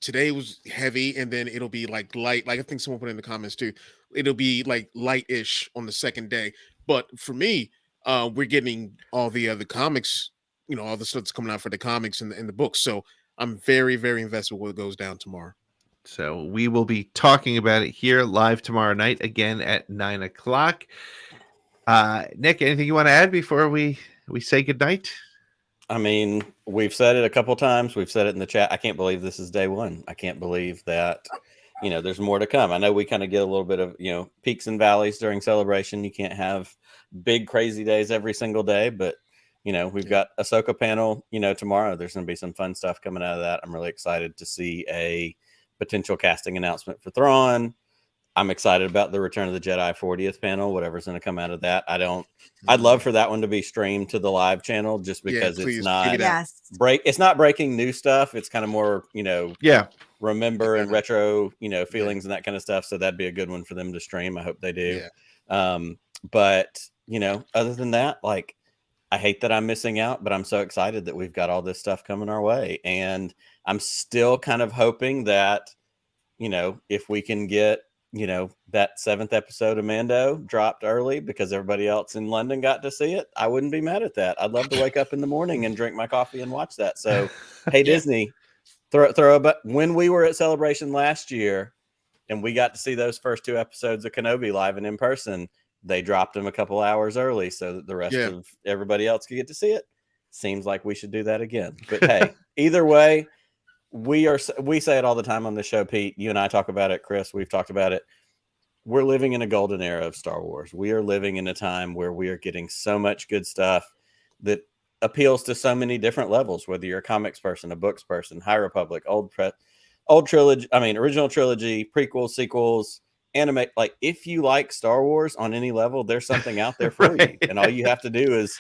today was heavy, and then it'll be like light. Like I think someone put in the comments too. It'll be like light-ish on the second day. But for me, we're getting all the other comics, all the stuff that's coming out for the comics and the books. So I'm very, very invested with what goes down tomorrow. So we will be talking about it here live tomorrow night, again at 9:00. Nick, anything you want to add before we say goodnight? I mean, we've said it a couple times. We've said it in the chat. I can't believe this is day one. I can't believe that, there's more to come. I know we kind of get a little bit of, peaks and valleys during Celebration. You can't have big, crazy days every single day, but, we've got Ahsoka panel, tomorrow. There's going to be some fun stuff coming out of that. I'm really excited to see a potential casting announcement for Thrawn. I'm excited about the Return of the Jedi 40th panel, whatever's going to come out of that. I'd love for that one to be streamed to the live channel just because it's not breaking new stuff. It's kind of more, remember and retro, feelings and that kind of stuff. So that'd be a good one for them to stream. I hope they do. Yeah. But, other than that, I hate that I'm missing out, but I'm so excited that we've got all this stuff coming our way. And I'm still kind of hoping that, if we can get, that 7th episode of Mando dropped early because everybody else in London got to see it, I wouldn't be mad at that. I'd love to wake up in the morning and drink my coffee and watch that. So, hey, Disney, when we were at Celebration last year and we got to see those first 2 episodes of Kenobi live and in person, they dropped them a couple hours early so that the rest of everybody else could get to see it. Seems like we should do that again. But hey, either way, we say it all the time on the show, Pete. You and I talk about it, Chris. We've talked about it. We're living in a golden era of Star Wars. We are living in a time where we are getting so much good stuff that appeals to so many different levels, whether you're a comics person, a books person, High Republic, old trilogy, original trilogy, prequels, sequels, anime. Like, if you like Star Wars on any level, there's something out there for you. And all you have to do is,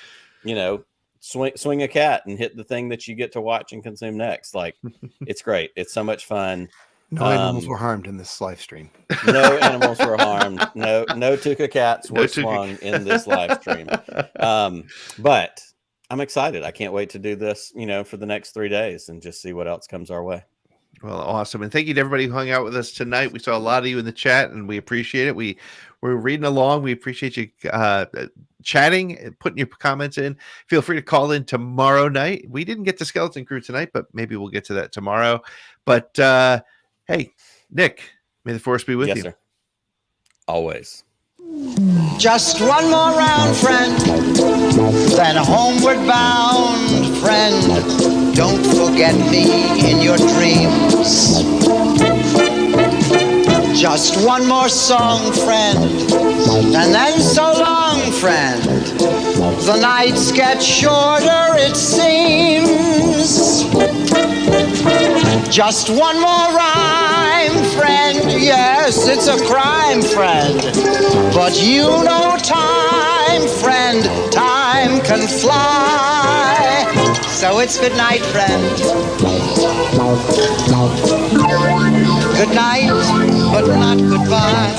swing a cat and hit the thing that you get to watch and consume next. Like, it's great. It's so much fun. No animals were harmed in this live stream. No animals were harmed. No Tuca cats were swung in this live stream. But I'm excited. I can't wait to do this, for the next 3 days and just see what else comes our way. Well, awesome. And thank you to everybody who hung out with us tonight. We saw a lot of you in the chat and we appreciate it. We're reading along. We appreciate you chatting, putting your comments in. Feel free to call in tomorrow night. We didn't get to Skeleton Crew tonight, but maybe we'll get to that tomorrow. But hey, Nick, may the force be with you. Sir. Always. Just one more round, friend, then homeward bound, friend. Don't forget me in your dreams. Just one more song, friend, and then so long, friend. The nights get shorter, it seems. Just one more rhyme, friend. Yes, it's a crime, friend. But you know time, friend, time can fly. So it's good night, friend. Good night, but not goodbye.